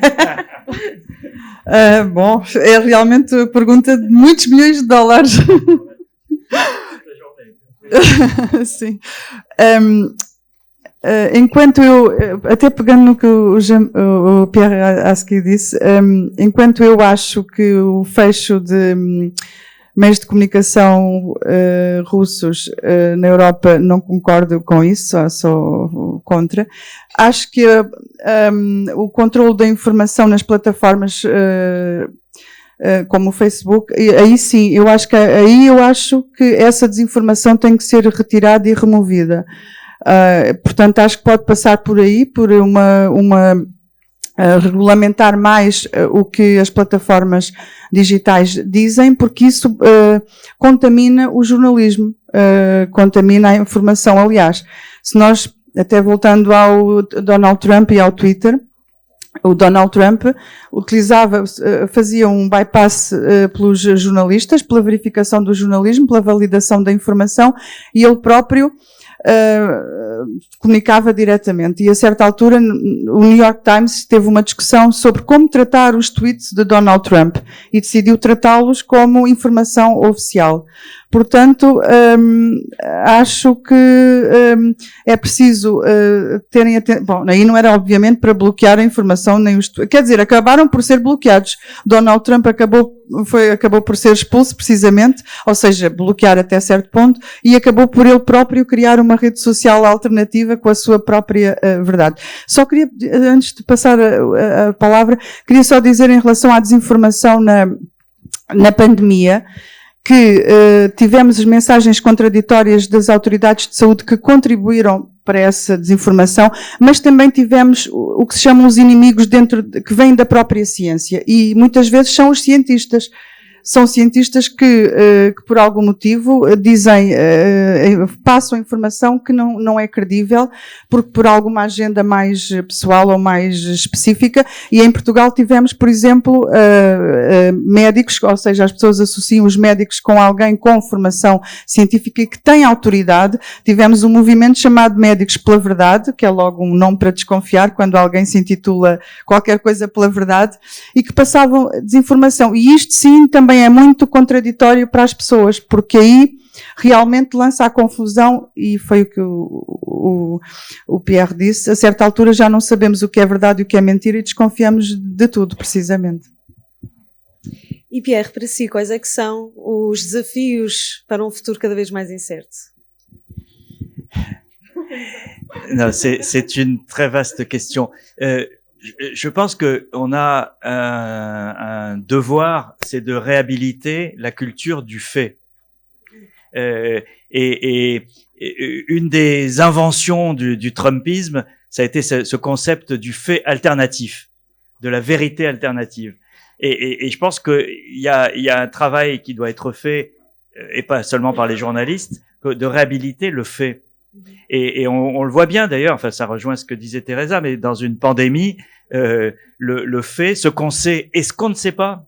Bom, é realmente a pergunta de muitos milhões de dólares. Sim. Enquanto eu, até pegando no que o Pierre Aski disse, enquanto eu acho que o fecho de meios de comunicação russos na Europa, não concordo com isso, sou contra. Acho que o controle da informação nas plataformas como o Facebook, aí sim, eu acho que essa desinformação tem que ser retirada e removida. Portanto, acho que pode passar por aí, por regulamentar mais o que as plataformas digitais dizem, porque isso contamina o jornalismo, contamina a informação. Aliás, se nós, até voltando ao Donald Trump e ao Twitter, o Donald Trump fazia um bypass pelos jornalistas, pela verificação do jornalismo, pela validação da informação, e ele próprio comunicava diretamente. E a certa altura o New York Times teve uma discussão sobre como tratar os tweets de Donald Trump e decidiu tratá-los como informação oficial. Portanto, acho que é preciso terem atenção. Bom, aí não era obviamente para bloquear a informação, nem os... Quer dizer, acabaram por ser bloqueados. Donald Trump acabou por ser expulso, precisamente, ou seja, bloquear até certo ponto, e acabou por ele próprio criar uma rede social alternativa com a sua própria verdade. Só queria, antes de passar a palavra, queria só dizer em relação à desinformação na pandemia, que tivemos as mensagens contraditórias das autoridades de saúde que contribuíram para essa desinformação, mas também tivemos o que se chamam os inimigos que vêm da própria ciência, e muitas vezes são os cientistas. São cientistas que por algum motivo dizem, passam informação que não é credível, porque por alguma agenda mais pessoal ou mais específica. E em Portugal tivemos, por exemplo, médicos, ou seja, as pessoas associam os médicos com alguém com formação científica e que tem autoridade. Tivemos um movimento chamado Médicos pela Verdade, que é logo um nome para desconfiar quando alguém se intitula qualquer coisa pela verdade, e que passavam desinformação. E isto sim também é muito contraditório para as pessoas, porque aí realmente lança a confusão, e foi o que o Pierre disse, a certa altura já não sabemos o que é verdade e o que é mentira e desconfiamos de tudo, precisamente. E Pierre, para si, quais é que são os desafios para um futuro cada vez mais incerto? Non, c'est une très vaste question. Je pense que on a un devoir, c'est de réhabiliter la culture du fait. Et une des inventions du Trumpisme, ça a été ce concept du fait alternatif, de la vérité alternative. Et je pense qu'il y a un travail qui doit être fait, et pas seulement par les journalistes, de réhabiliter le fait. Et on le voit bien d'ailleurs, enfin ça rejoint ce que disait Teresa, mais dans une pandémie, le fait, ce qu'on sait et ce qu'on ne sait pas,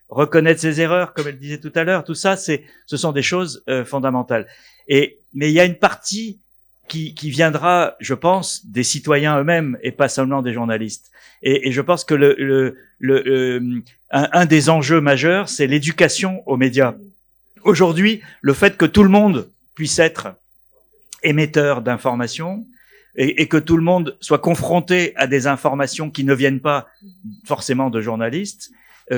reconnaître ses erreurs, comme elle disait tout à l'heure, tout ça, ce sont des choses fondamentales. Mais il y a une partie qui viendra, je pense, des citoyens eux-mêmes et pas seulement des journalistes. Et je pense que un des enjeux majeurs, c'est l'éducation aux médias. Aujourd'hui, le fait que tout le monde puisse être émetteur d'informations et que tout le monde soit confronté à des informations qui ne viennent pas forcément de journalistes,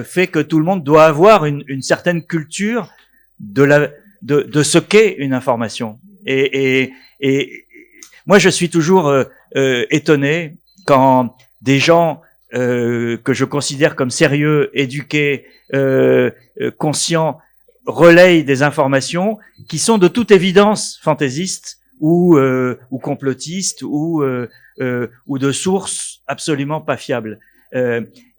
fait que tout le monde doit avoir une certaine culture de ce qu'est une information. Et moi, je suis toujours étonné quand des gens que je considère comme sérieux, éduqués, conscients, relayent des informations qui sont de toute évidence fantaisistes ou complotistes ou de sources absolument pas fiables.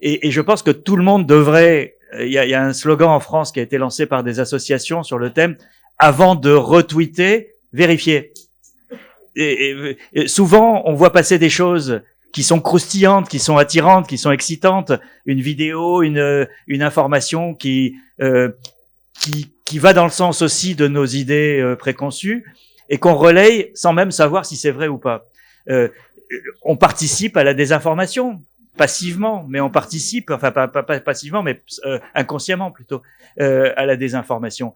Et je pense que tout le monde devrait, il y a un slogan en France qui a été lancé par des associations sur le thème, avant de retweeter, vérifiez. Et souvent, on voit passer des choses qui sont croustillantes, qui sont attirantes, qui sont excitantes, une vidéo, une information qui va dans le sens aussi de nos idées préconçues et qu'on relaye sans même savoir si c'est vrai ou pas. On participe à la désinformation passivement, mais on participe, enfin pas passivement, mais inconsciemment plutôt à la désinformation.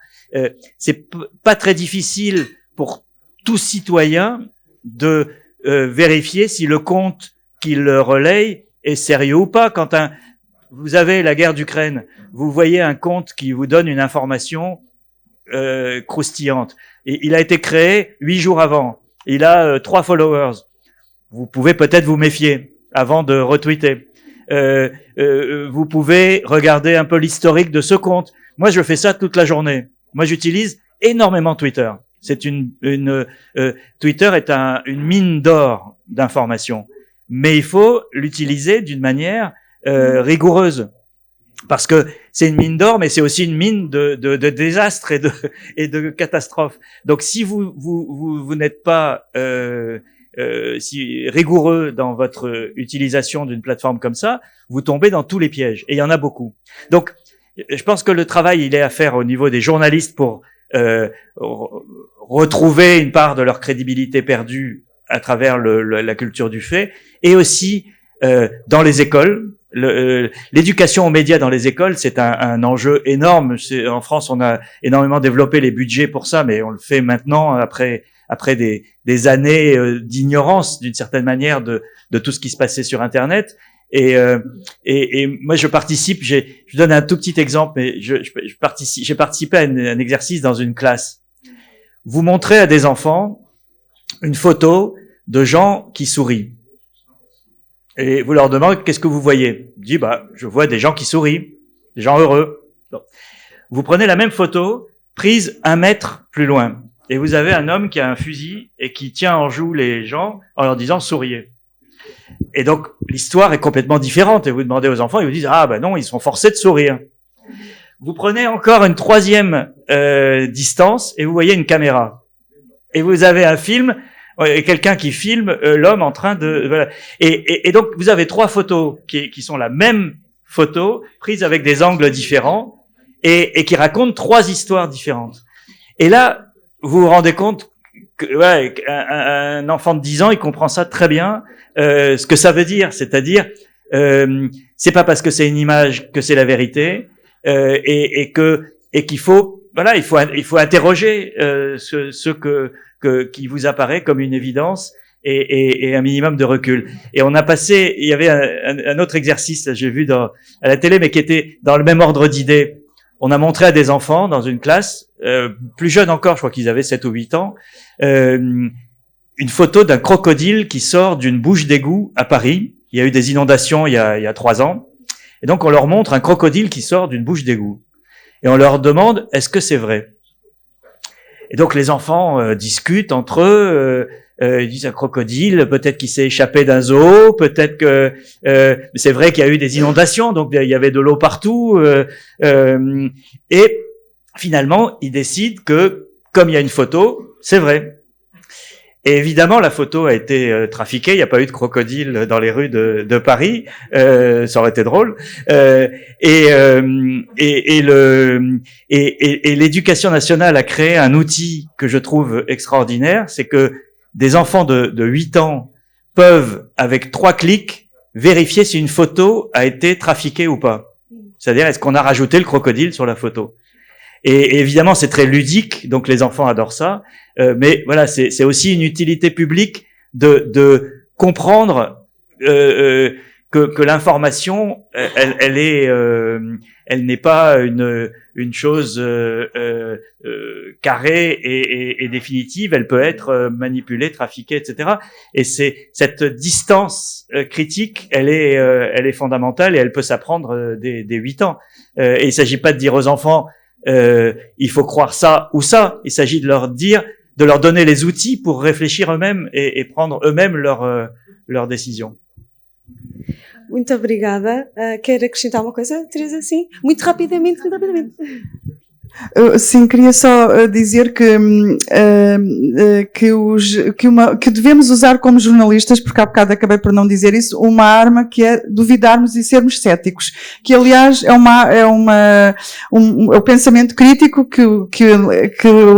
C'est pas très difficile pour tout citoyen de vérifier si le compte qu'il relaye est sérieux ou pas. Quand vous avez la guerre d'Ukraine, vous voyez un compte qui vous donne une information croustillante. Et il a été créé 8 jours avant. Il a 3 followers. Vous pouvez peut-être vous méfier avant de retweeter. Vous pouvez regarder un peu l'historique de ce compte. Moi, je fais ça toute la journée. Moi, j'utilise énormément Twitter. C'est Twitter est une mine d'or d'informations. Mais il faut l'utiliser d'une manière rigoureuse. Parce que c'est une mine d'or, mais c'est aussi une mine de désastres et de catastrophes. Donc, si vous n'êtes pas si rigoureux dans votre utilisation d'une plateforme comme ça, vous tombez dans tous les pièges. Et il y en a beaucoup. Donc, je pense que le travail, il est à faire au niveau des journalistes pour retrouver une part de leur crédibilité perdue à travers la culture du fait, et aussi dans les écoles. L'éducation aux médias dans les écoles, c'est un enjeu énorme. En France, on a énormément développé les budgets pour ça, mais on le fait maintenant après des années d'ignorance, d'une certaine manière, de tout ce qui se passait sur Internet. Et moi, je participe. Je donne un tout petit exemple, mais j'ai participé à un exercice dans une classe. Vous montrez à des enfants une photo de gens qui sourient. Et vous leur demandez, qu'est-ce que vous voyez? Je dis, je vois des gens qui sourient, des gens heureux. Donc, vous prenez la même photo, prise 1 mètre plus loin. Et vous avez un homme qui a un fusil et qui tient en joue les gens en leur disant, souriez. Et donc, l'histoire est complètement différente. Et vous demandez aux enfants, ils vous disent, non, ils sont forcés de sourire. Vous prenez encore une 3e distance et vous voyez une caméra. Et vous avez un film, et quelqu'un qui filme l'homme en train de... Voilà. Et donc, vous avez 3 photos qui sont la même photo, prise avec des angles différents, et qui racontent 3 histoires différentes. Et là, vous vous rendez compte qu'un enfant de 10 ans, il comprend ça très bien, ce que ça veut dire. C'est-à-dire, c'est pas parce que c'est une image que c'est la vérité, et qu'il faut... Voilà, il faut interroger ce qui vous apparaît comme une évidence et un minimum de recul. Et on a passé, il y avait un autre exercice, j'ai vu à la télé, mais qui était dans le même ordre d'idée. On a montré à des enfants dans une classe, plus jeunes encore, je crois qu'ils avaient 7 ou 8 ans, une photo d'un crocodile qui sort d'une bouche d'égout à Paris. Il y a eu des inondations il y a 3 ans. Et donc on leur montre un crocodile qui sort d'une bouche d'égout. Et on leur demande, est-ce que c'est vrai? Et donc les enfants discutent entre eux, ils disent un crocodile, peut-être qu'il s'est échappé d'un zoo, peut-être que c'est vrai qu'il y a eu des inondations, donc il y avait de l'eau partout, et finalement ils décident que comme il y a une photo, c'est vrai. Et évidemment, la photo a été trafiquée. Il n'y a pas eu de crocodile dans les rues de Paris. Ça aurait été drôle. Et l'éducation nationale a créé un outil que je trouve extraordinaire. C'est que des enfants de 8 ans peuvent, avec 3 clics, vérifier si une photo a été trafiquée ou pas. C'est-à-dire, est-ce qu'on a rajouté le crocodile sur la photo? Et évidemment, c'est très ludique, donc les enfants adorent ça. Mais voilà, c'est aussi une utilité publique de comprendre que l'information, elle n'est pas une chose carrée et définitive. Elle peut être manipulée, trafiquée, etc. Et c'est cette distance critique, elle est fondamentale et elle peut s'apprendre dès 8 ans. Et il s'agit pas de dire aux enfants il faut croire ça ou ça. Il s'agit de leur donner les outils pour réfléchir eux-mêmes et prendre eux-mêmes leurs décisions. Muito obrigada. Quer acrescentar uma coisa, Teresa? Sim? Muito rapidamente. Sim, queria só dizer que devemos usar como jornalistas, porque há bocado acabei por não dizer isso, uma arma que é duvidarmos e sermos céticos, que aliás é o pensamento crítico que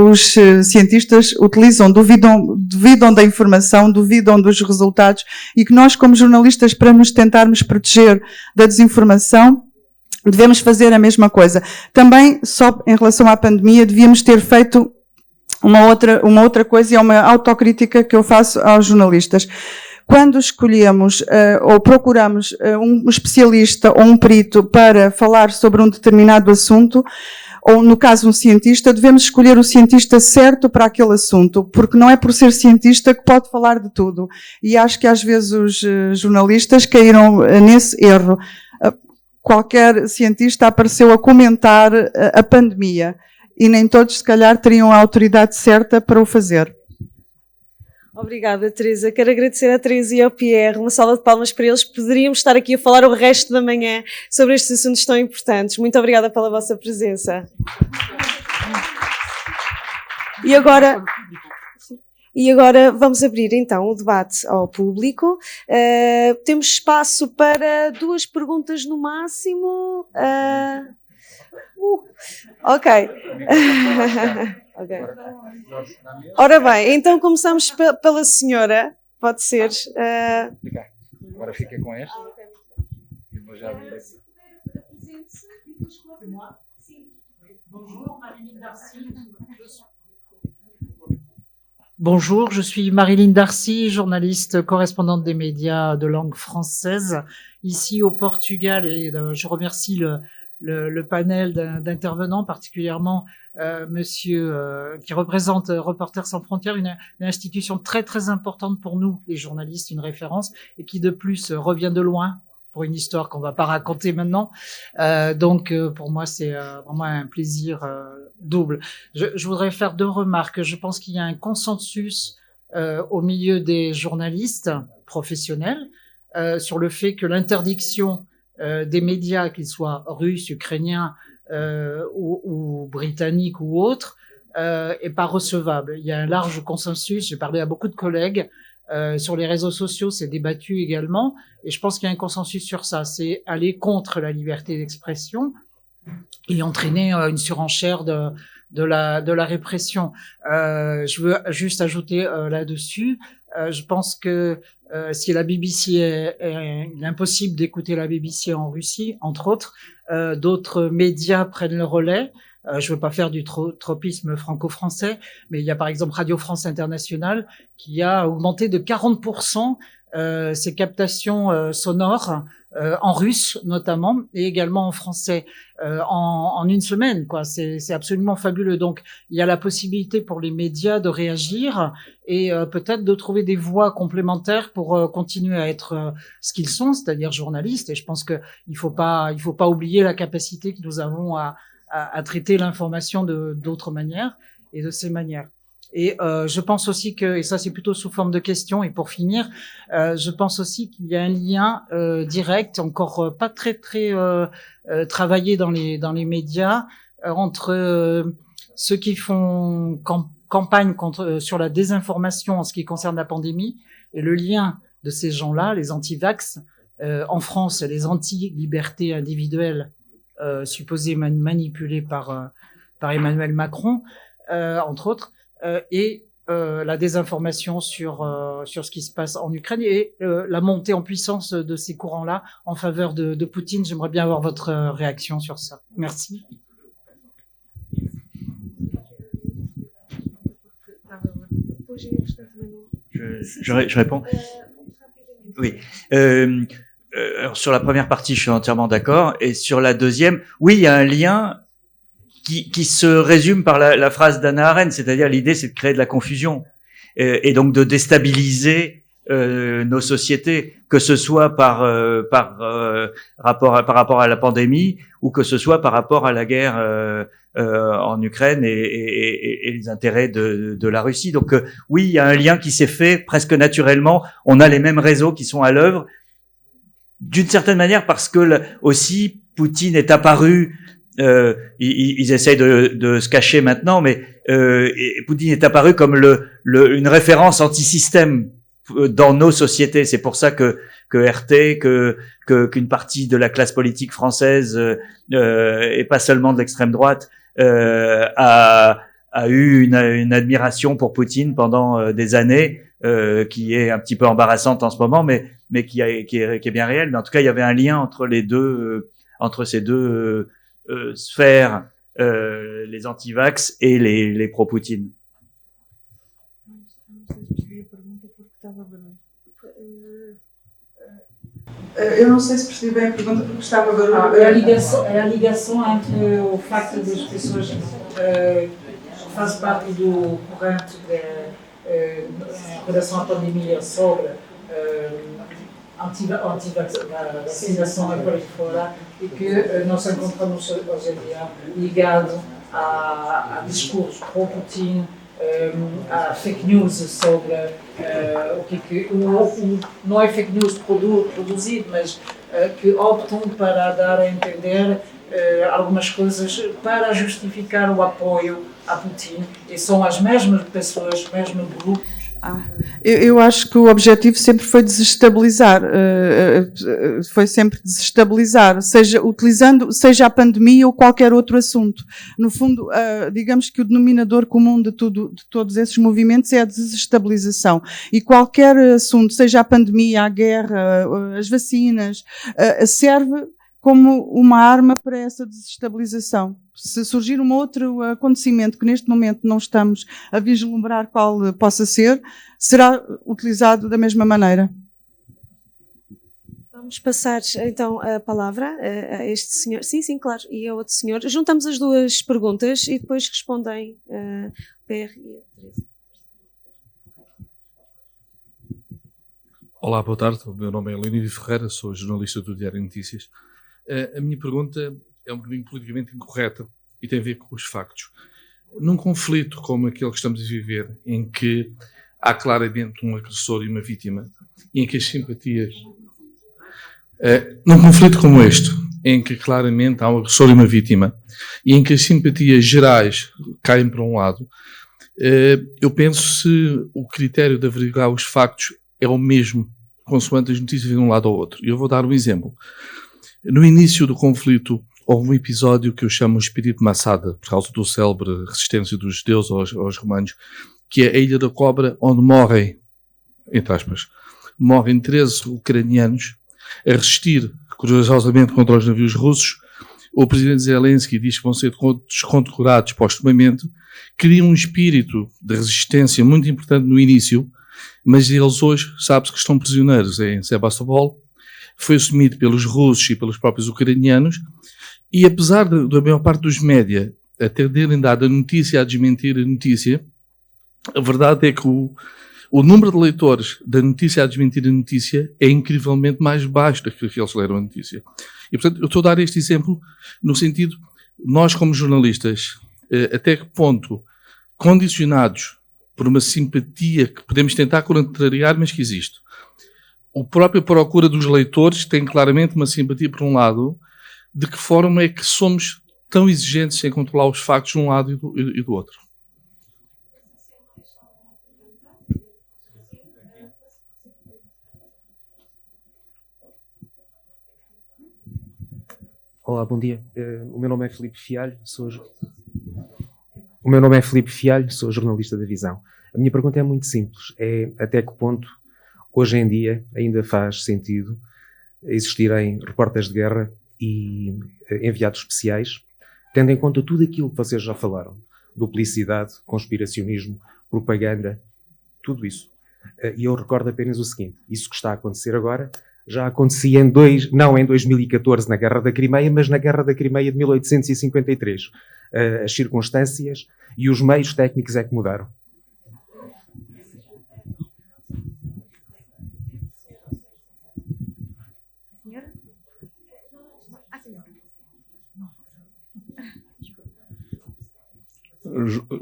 os cientistas utilizam, duvidam da informação, duvidam dos resultados, e que nós como jornalistas, para nos tentarmos proteger da desinformação, devemos fazer a mesma coisa. Também, só em relação à pandemia, devíamos ter feito uma outra coisa, e é uma autocrítica que eu faço aos jornalistas. Quando escolhemos ou procuramos um especialista ou um perito para falar sobre um determinado assunto, ou no caso um cientista, devemos escolher o cientista certo para aquele assunto, porque não é por ser cientista que pode falar de tudo. E acho que às vezes os jornalistas caíram nesse erro. Qualquer cientista apareceu a comentar a pandemia e nem todos, se calhar, teriam a autoridade certa para o fazer. Obrigada, Teresa. Quero agradecer à Teresa e ao Pierre. Uma salva de palmas para eles. Poderíamos estar aqui a falar o resto da manhã sobre estes assuntos tão importantes. Muito obrigada pela vossa presença. E agora vamos abrir então o debate ao público. Temos espaço para 2 perguntas no máximo. Ok. Okay. Ora bem, então começamos pela senhora. Pode ser. Agora fica com este. E vou já abrir aqui. Bonjour, je suis Marilyn Darcy, journaliste correspondante des médias de langue française ici au Portugal, et je remercie le panel d'intervenants, particulièrement monsieur qui représente Reporters sans frontières, une institution très très importante pour nous les journalistes, une référence, et qui de plus revient de loin pour une histoire qu'on va pas raconter maintenant. Donc pour moi c'est vraiment un plaisir double. Je voudrais faire 2 remarques. Je pense qu'il y a un consensus au milieu des journalistes professionnels sur le fait que l'interdiction des médias, qu'ils soient russes, ukrainiens ou britanniques ou autres, est pas recevable. Il y a un large consensus. J'ai parlé à beaucoup de collègues. Sur les réseaux sociaux, c'est débattu également, et je pense qu'il y a un consensus sur ça. C'est aller contre la liberté d'expression et entraîner une surenchère de la répression. Je veux juste ajouter là-dessus, je pense que si la BBC il est impossible d'écouter la BBC en Russie, entre autres, d'autres médias prennent le relais. Je veux pas faire du tropisme franco-français, mais il y a par exemple Radio France Internationale qui a augmenté de 40% ses captations sonores en russe notamment, et également en français en une semaine, quoi. C'est absolument fabuleux. Donc il y a la possibilité pour les médias de réagir et peut-être de trouver des voies complémentaires pour continuer à être ce qu'ils sont, c'est-à-dire journalistes. Et je pense que il faut pas oublier la capacité que nous avons à traiter l'information d'autres manières et de ces manières. Et je pense aussi que, et ça c'est plutôt sous forme de question, et pour finir, je pense aussi qu'il y a un lien direct, encore pas très travaillé dans les médias, entre ceux qui font campagne sur la désinformation en ce qui concerne la pandémie, et le lien de ces gens-là, les anti-vax, en France, les anti-liberté individuelle, supposés manipulés par Emmanuel Macron, entre autres, et la désinformation sur ce qui se passe en Ukraine, et la montée en puissance de ces courants-là en faveur de Poutine. J'aimerais bien avoir votre réaction sur ça. Merci. Je réponds. Oui. Alors sur la première partie, je suis entièrement d'accord. Et sur la deuxième, oui, il y a un lien qui se résume par la phrase d'Hannah Arendt, c'est-à-dire l'idée, c'est de créer de la confusion et donc de déstabiliser nos sociétés, que ce soit par rapport à la pandémie ou que ce soit par rapport à la guerre en Ukraine et les intérêts de la Russie. Donc oui, il y a un lien qui s'est fait presque naturellement. On a les mêmes réseaux qui sont à l'œuvre. D'une certaine manière, parce que aussi Poutine est apparu Ils essayent de se cacher maintenant, mais et Poutine est apparu comme une référence anti-système dans nos sociétés. C'est pour ça que RT, qu'une partie de la classe politique française et pas seulement de l'extrême droite a eu une admiration pour Poutine pendant des années, qui est un petit peu embarrassante en ce moment, mais qui est bien réelle. Mais en tout cas, il y avait un lien entre les deux, entre ces deux sphères, les anti-vax et les pro-Poutine. Eu não sei se percebi bem a pergunta porque estava barulho. É a ligação entre o facto das pessoas que fazem parte do corrente em relação à pandemia sobre anti-vacinação e por aí fora, e que nós encontramos hoje em dia ligado a discursos pro-Putin, a fake news sobre não é fake news produzido, mas que optam para dar a entender algumas coisas para justificar o apoio a Putin, e são as mesmas pessoas, os mesmos grupos. Eu acho que o objetivo sempre foi desestabilizar, seja a pandemia ou qualquer outro assunto. No fundo, digamos que o denominador comum de todos esses movimentos é a desestabilização. E qualquer assunto, seja a pandemia, a guerra, as vacinas, serve como uma arma para essa desestabilização. Se surgir um outro acontecimento que neste momento não estamos a vislumbrar qual possa ser, será utilizado da mesma maneira. Vamos passar então a palavra a este senhor. Sim, claro, e a outro senhor. Juntamos as duas perguntas e depois respondem PR e a Teresa. Olá, boa tarde. O meu nome é Leonir Ferreira, sou jornalista do Diário de Notícias. A minha pergunta é um bocadinho politicamente incorreta e tem a ver com os factos. Num conflito como aquele que estamos a viver, em que há claramente um agressor e uma vítima, e em que as simpatias... num conflito como este, em que claramente há um agressor e uma vítima, e em que as simpatias gerais caem para um lado, eu penso se o critério de averiguar os factos é o mesmo, consoante as notícias de um lado ou outro. E eu vou dar um exemplo. No início do conflito, houve um episódio que eu chamo o Espírito Massada, por causa do célebre resistência dos judeus aos romanos, que é a Ilha da Cobra, onde morrem, entre aspas, morrem 13 ucranianos a resistir corajosamente contra os navios russos. O presidente Zelensky diz que vão ser condecorados postumamente. Cria um espírito de resistência muito importante no início, mas eles hoje, sabe-se que estão prisioneiros em Sebastopol. Foi assumido pelos russos e pelos próprios ucranianos, e apesar da maior parte dos média a terem dado a notícia a desmentir a notícia, a verdade é que o número de leitores da notícia a desmentir a notícia é incrivelmente mais baixo do que eles leram a notícia. E, portanto, eu estou a dar este exemplo no sentido, nós como jornalistas, até que ponto, condicionados por uma simpatia que podemos tentar contrariar, mas que existe. O próprio procura dos leitores tem claramente uma simpatia por um lado. De que forma é que somos tão exigentes em controlar os factos de um lado e do outro? Olá, bom dia. O meu nome é Filipe Fialho, sou jornalista da Visão. A minha pergunta é muito simples. É até que ponto, hoje em dia, ainda faz sentido existirem repórteres de guerra e enviados especiais, tendo em conta tudo aquilo que vocês já falaram, duplicidade, conspiracionismo, propaganda, tudo isso. E eu recordo apenas o seguinte: isso que está a acontecer agora já acontecia não em 2014 na Guerra da Crimeia, mas na Guerra da Crimeia de 1853. As circunstâncias e os meios técnicos é que mudaram.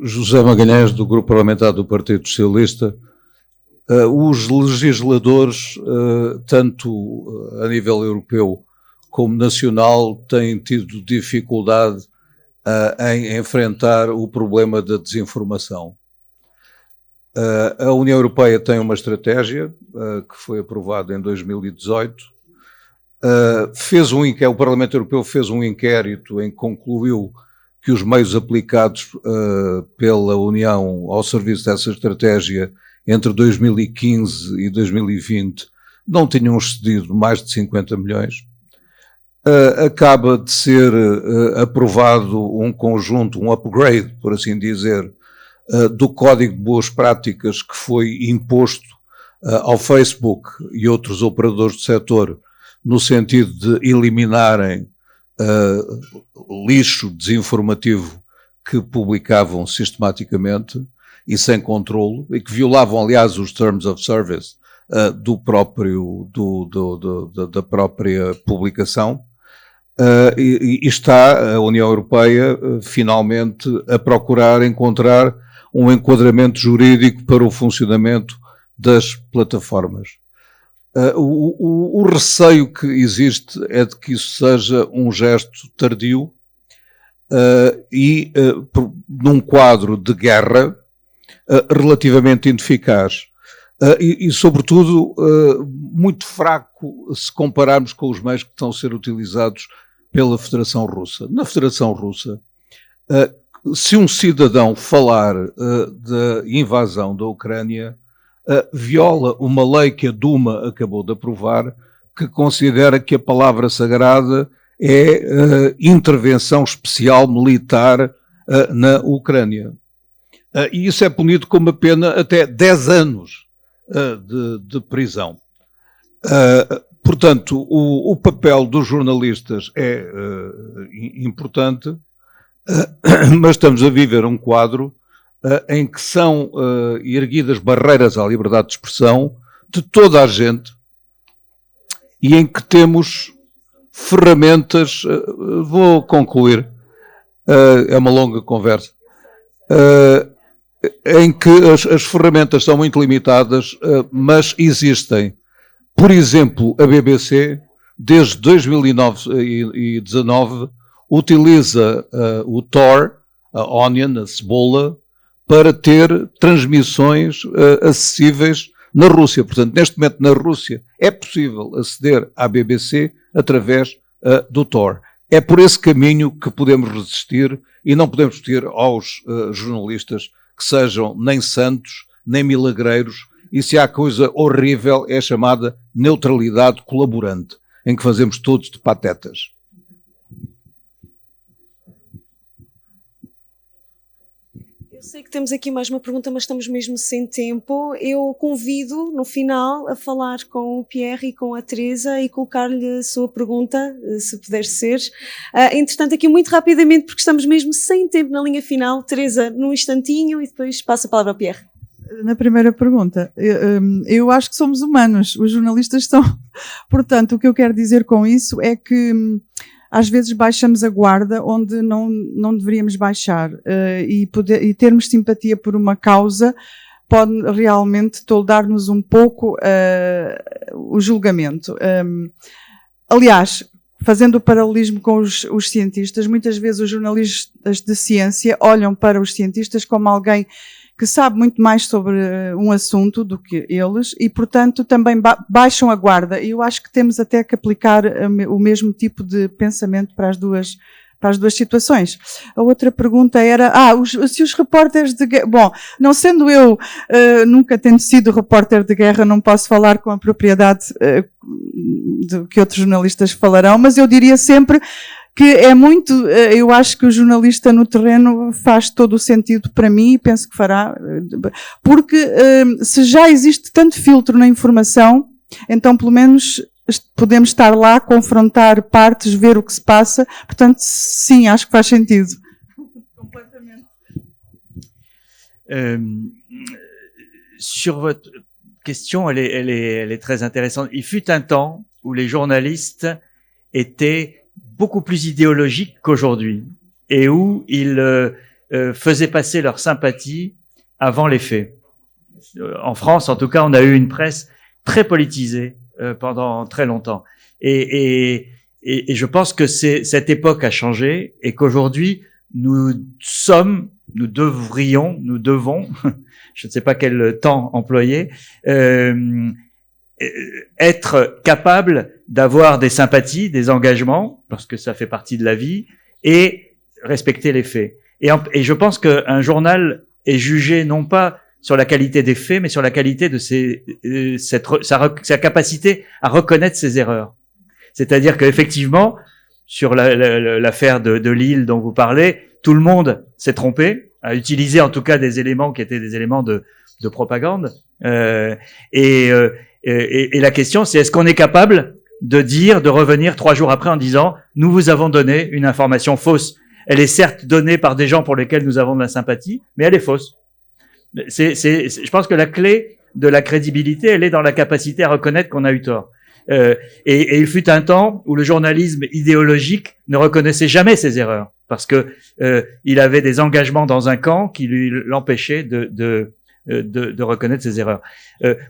José Magalhães, do Grupo Parlamentar do Partido Socialista. Os legisladores, tanto a nível europeu como nacional, tem tido dificuldade em enfrentar o problema da desinformação. A União Europeia tem uma estratégia que foi aprovada em 2018. O Parlamento Europeu fez um inquérito em que concluiu que os meios aplicados pela União ao serviço dessa estratégia entre 2015 e 2020 não tinham excedido mais de 50 milhões. Acaba de ser aprovado um conjunto, um upgrade, por assim dizer, do Código de Boas Práticas que foi imposto ao Facebook e outros operadores do setor no sentido de eliminarem lixo desinformativo que publicavam sistematicamente e sem controlo, e que violavam, aliás, os Terms of Service da própria publicação. E está a União Europeia finalmente a procurar encontrar um enquadramento jurídico para o funcionamento das plataformas. O receio que existe é de que isso seja um gesto tardio num quadro de guerra relativamente ineficaz e sobretudo, muito fraco se compararmos com os meios que estão a ser utilizados pela Federação Russa. Na Federação Russa, se um cidadão falar da invasão da Ucrânia, viola uma lei que a Duma acabou de aprovar, que considera que a palavra sagrada é intervenção especial militar na Ucrânia. E isso é punido com uma pena até 10 anos de prisão. Portanto, o papel dos jornalistas é importante, mas estamos a viver um quadro em que são erguidas barreiras à liberdade de expressão de toda a gente e em que temos ferramentas, vou concluir, é uma longa conversa, em que as ferramentas são muito limitadas, mas existem. Por exemplo, a BBC, desde 2019, utiliza o Tor, a Onion, a cebola, para ter transmissões acessíveis na Rússia. Portanto, neste momento na Rússia é possível aceder à BBC através do Tor. É por esse caminho que podemos resistir e não podemos pedir aos jornalistas que sejam nem santos, nem milagreiros, e se há coisa horrível é chamada neutralidade colaborante, em que fazemos todos de patetas. Eu sei que temos aqui mais uma pergunta, mas estamos mesmo sem tempo. Eu convido, no final, a falar com o Pierre e com a Teresa e colocar-lhe a sua pergunta, se puder ser. Entretanto, aqui muito rapidamente, porque estamos mesmo sem tempo na linha final. Teresa, num instantinho e depois passo a palavra ao Pierre. Na primeira pergunta, eu acho que somos humanos, os jornalistas são. Portanto, o que eu quero dizer com isso é que às vezes baixamos a guarda onde não deveríamos baixar, e termos simpatia por uma causa pode realmente toldar-nos um pouco o julgamento. Aliás, fazendo o paralelismo com os cientistas, muitas vezes os jornalistas de ciência olham para os cientistas como alguém que sabe muito mais sobre um assunto do que eles e, portanto, também baixam a guarda. E eu acho que temos até que aplicar o mesmo tipo de pensamento para as duas situações. A outra pergunta era, se os repórteres de guerra... Bom, não sendo eu, nunca tendo sido repórter de guerra, não posso falar com a propriedade do que outros jornalistas falarão, mas eu diria sempre que é muito, eu acho que o jornalista no terreno faz todo o sentido para mim e penso que fará, porque se já existe tanto filtro na informação, então pelo menos podemos estar lá, confrontar partes, ver o que se passa, portanto sim, acho que faz sentido. Completamente. Sur votre question, elle est très intéressante. Il fut un temps où les journalistes étaient beaucoup plus idéologiques qu'aujourd'hui et où ils faisaient passer leur sympathie avant les faits. En France, en tout cas, on a eu une presse très politisée pendant très longtemps. Et et je pense que cette époque a changé et qu'aujourd'hui nous devons, je ne sais pas quel temps employer, être capables d'avoir des sympathies, des engagements, parce que ça fait partie de la vie, et respecter les faits. Et je pense qu'un journal est jugé non pas sur la qualité des faits, mais sur la qualité de sa capacité à reconnaître ses erreurs. C'est-à-dire qu'effectivement, sur l'affaire de Lille dont vous parlez, tout le monde s'est trompé, a utilisé en tout cas des éléments qui étaient des éléments de propagande. Et la question, c'est est-ce qu'on est capable de revenir 3 jours après en disant nous vous avons donné une information fausse. Elle est certes donnée par des gens pour lesquels nous avons de la sympathie, mais elle est fausse. Je pense que la clé de la crédibilité, elle est dans la capacité à reconnaître qu'on a eu tort. Et il fut un temps où le journalisme idéologique ne reconnaissait jamais ses erreurs, parce que il avait des engagements dans un camp qui l'empêchaient de reconnaître ses erreurs.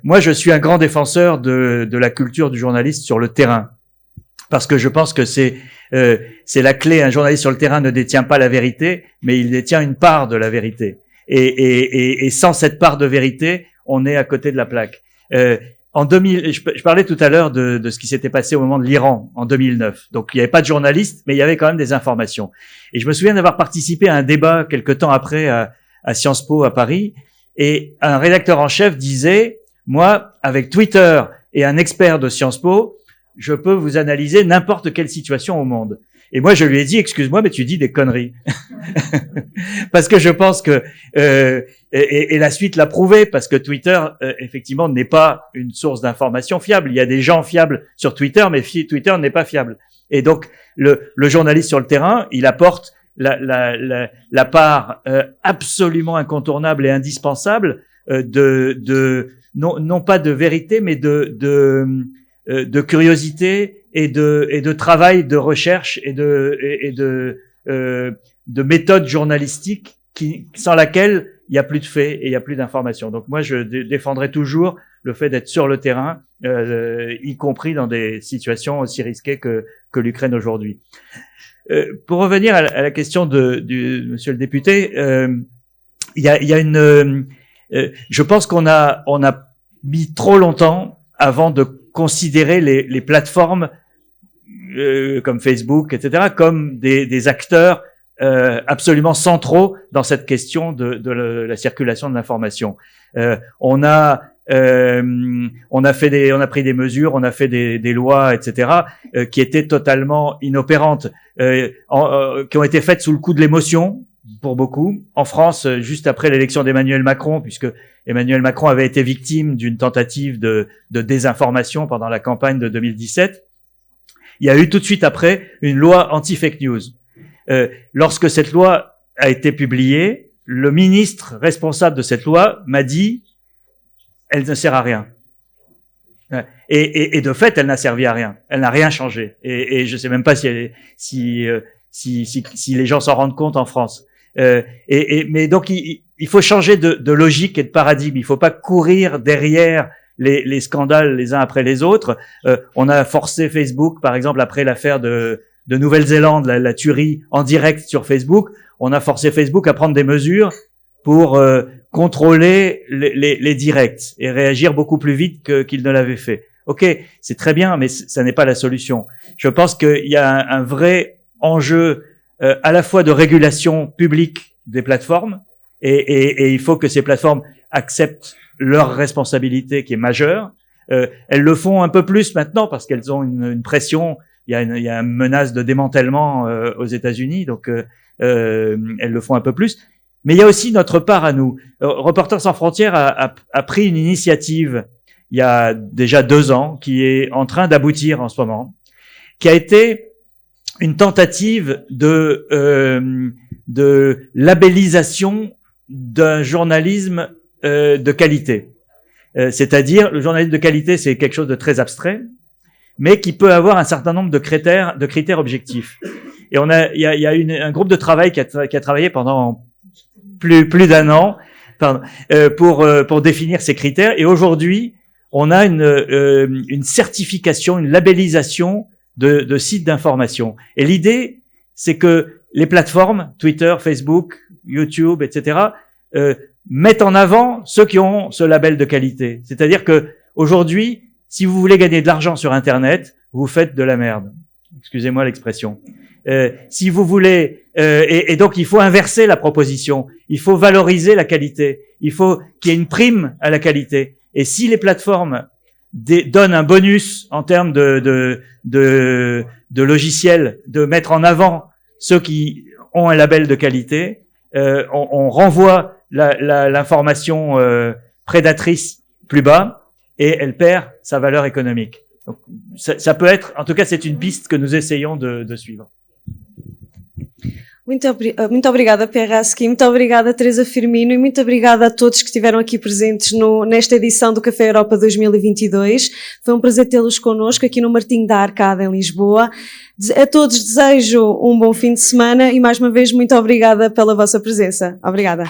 Moi, je suis un grand défenseur de la culture du journaliste sur le terrain, parce que je pense que c'est la clé. Un journaliste sur le terrain ne détient pas la vérité, mais il détient une part de la vérité. Et sans cette part de vérité, on est à côté de la plaque. En 2000, je parlais tout à l'heure de ce qui s'était passé au moment de l'Iran en 2009. Donc il n'y avait pas de journalistes, mais il y avait quand même des informations. Et je me souviens d'avoir participé à un débat quelque temps après à Sciences Po à Paris, et un rédacteur en chef disait moi, avec Twitter et un expert de Sciences Po, je peux vous analyser n'importe quelle situation au monde. Et moi, je lui ai dit, excuse-moi, mais tu dis des conneries. Parce que je pense que, et la suite l'a prouvé, parce que Twitter, effectivement, n'est pas une source d'information fiable. Il y a des gens fiables sur Twitter, mais Twitter n'est pas fiable. Et donc, le journaliste sur le terrain, il apporte la part absolument incontournable et indispensable non pas de vérité, mais de curiosité et de travail de recherche et de méthode journalistique sans laquelle il n'y a plus de faits et il n'y a plus d'informations. Donc moi, je défendrai toujours le fait d'être sur le terrain, y compris dans des situations aussi risquées que l'Ukraine aujourd'hui. Pour revenir à la question du monsieur le député, il y a une je pense qu'on a mis trop longtemps avant de considérer les plateformes comme Facebook, etc., comme des acteurs absolument centraux dans cette question de la circulation de l'information. On a pris des mesures, on a fait des lois, etc., qui étaient totalement inopérantes, qui ont été faites sous le coup de l'émotion pour beaucoup. En France, juste après l'élection d'Emmanuel Macron, puisque Emmanuel Macron avait été victime d'une tentative de désinformation pendant la campagne de 2017, il y a eu tout de suite après une loi anti-fake news. Lorsque cette loi a été publiée, le ministre responsable de cette loi m'a dit « elle ne sert à rien ». Et de fait, elle n'a servi à rien. Elle n'a rien changé. Et je ne sais même pas si les gens s'en rendent compte en France. Mais donc, il faut changer de logique et de paradigme. Il ne faut pas courir derrière les scandales les uns après les autres. On a forcé Facebook, par exemple, après l'affaire de Nouvelle-Zélande, la tuerie en direct sur Facebook, on a forcé Facebook à prendre des mesures pour contrôler les directs et réagir beaucoup plus vite qu'il ne l'avait fait. Ok, c'est très bien, mais ça n'est pas la solution. Je pense qu'il y a un vrai enjeu à la fois de régulation publique des plateformes, et il faut que ces plateformes acceptent leur responsabilité qui est majeure. Elles le font un peu plus maintenant parce qu'elles ont une pression. Il y a une menace de démantèlement aux États-Unis, donc elles le font un peu plus. Mais il y a aussi notre part à nous. Reporters sans frontières a pris une initiative il y a déjà 2 ans, qui est en train d'aboutir en ce moment, qui a été une tentative de labellisation d'un journalisme de qualité. C'est-à-dire, le journalisme de qualité, c'est quelque chose de très abstrait, mais qui peut avoir un certain nombre de critères objectifs. Et il y a un groupe de travail qui a travaillé pendant plus d'1 an pour définir ces critères. Et aujourd'hui, on a une certification, une labellisation de sites d'information. Et l'idée, c'est que les plateformes, Twitter, Facebook, YouTube, etc., mettent en avant ceux qui ont ce label de qualité. C'est-à-dire que aujourd'hui, si vous voulez gagner de l'argent sur Internet, vous faites de la merde. Excusez-moi l'expression. Si vous voulez, et donc il faut inverser la proposition. Il faut valoriser la qualité. Il faut qu'il y ait une prime à la qualité. Et si les plateformes donnent un bonus en termes de logiciels, de mettre en avant ceux qui ont un label de qualité, on renvoie l'information prédatrice plus bas et elle perd sa valeur économique. Donc, ça peut être, en tout cas, c'est une piste que nous essayons de suivre. Muito obrigada, Pierre Rasky, muito obrigada, Teresa Firmino, e muito obrigada a todos que estiveram aqui presentes nesta edição do Café Europa 2022. Foi um prazer tê-los connosco aqui no Martinho da Arcada, em Lisboa. A todos desejo um bom fim de semana e, mais uma vez, muito obrigada pela vossa presença. Obrigada.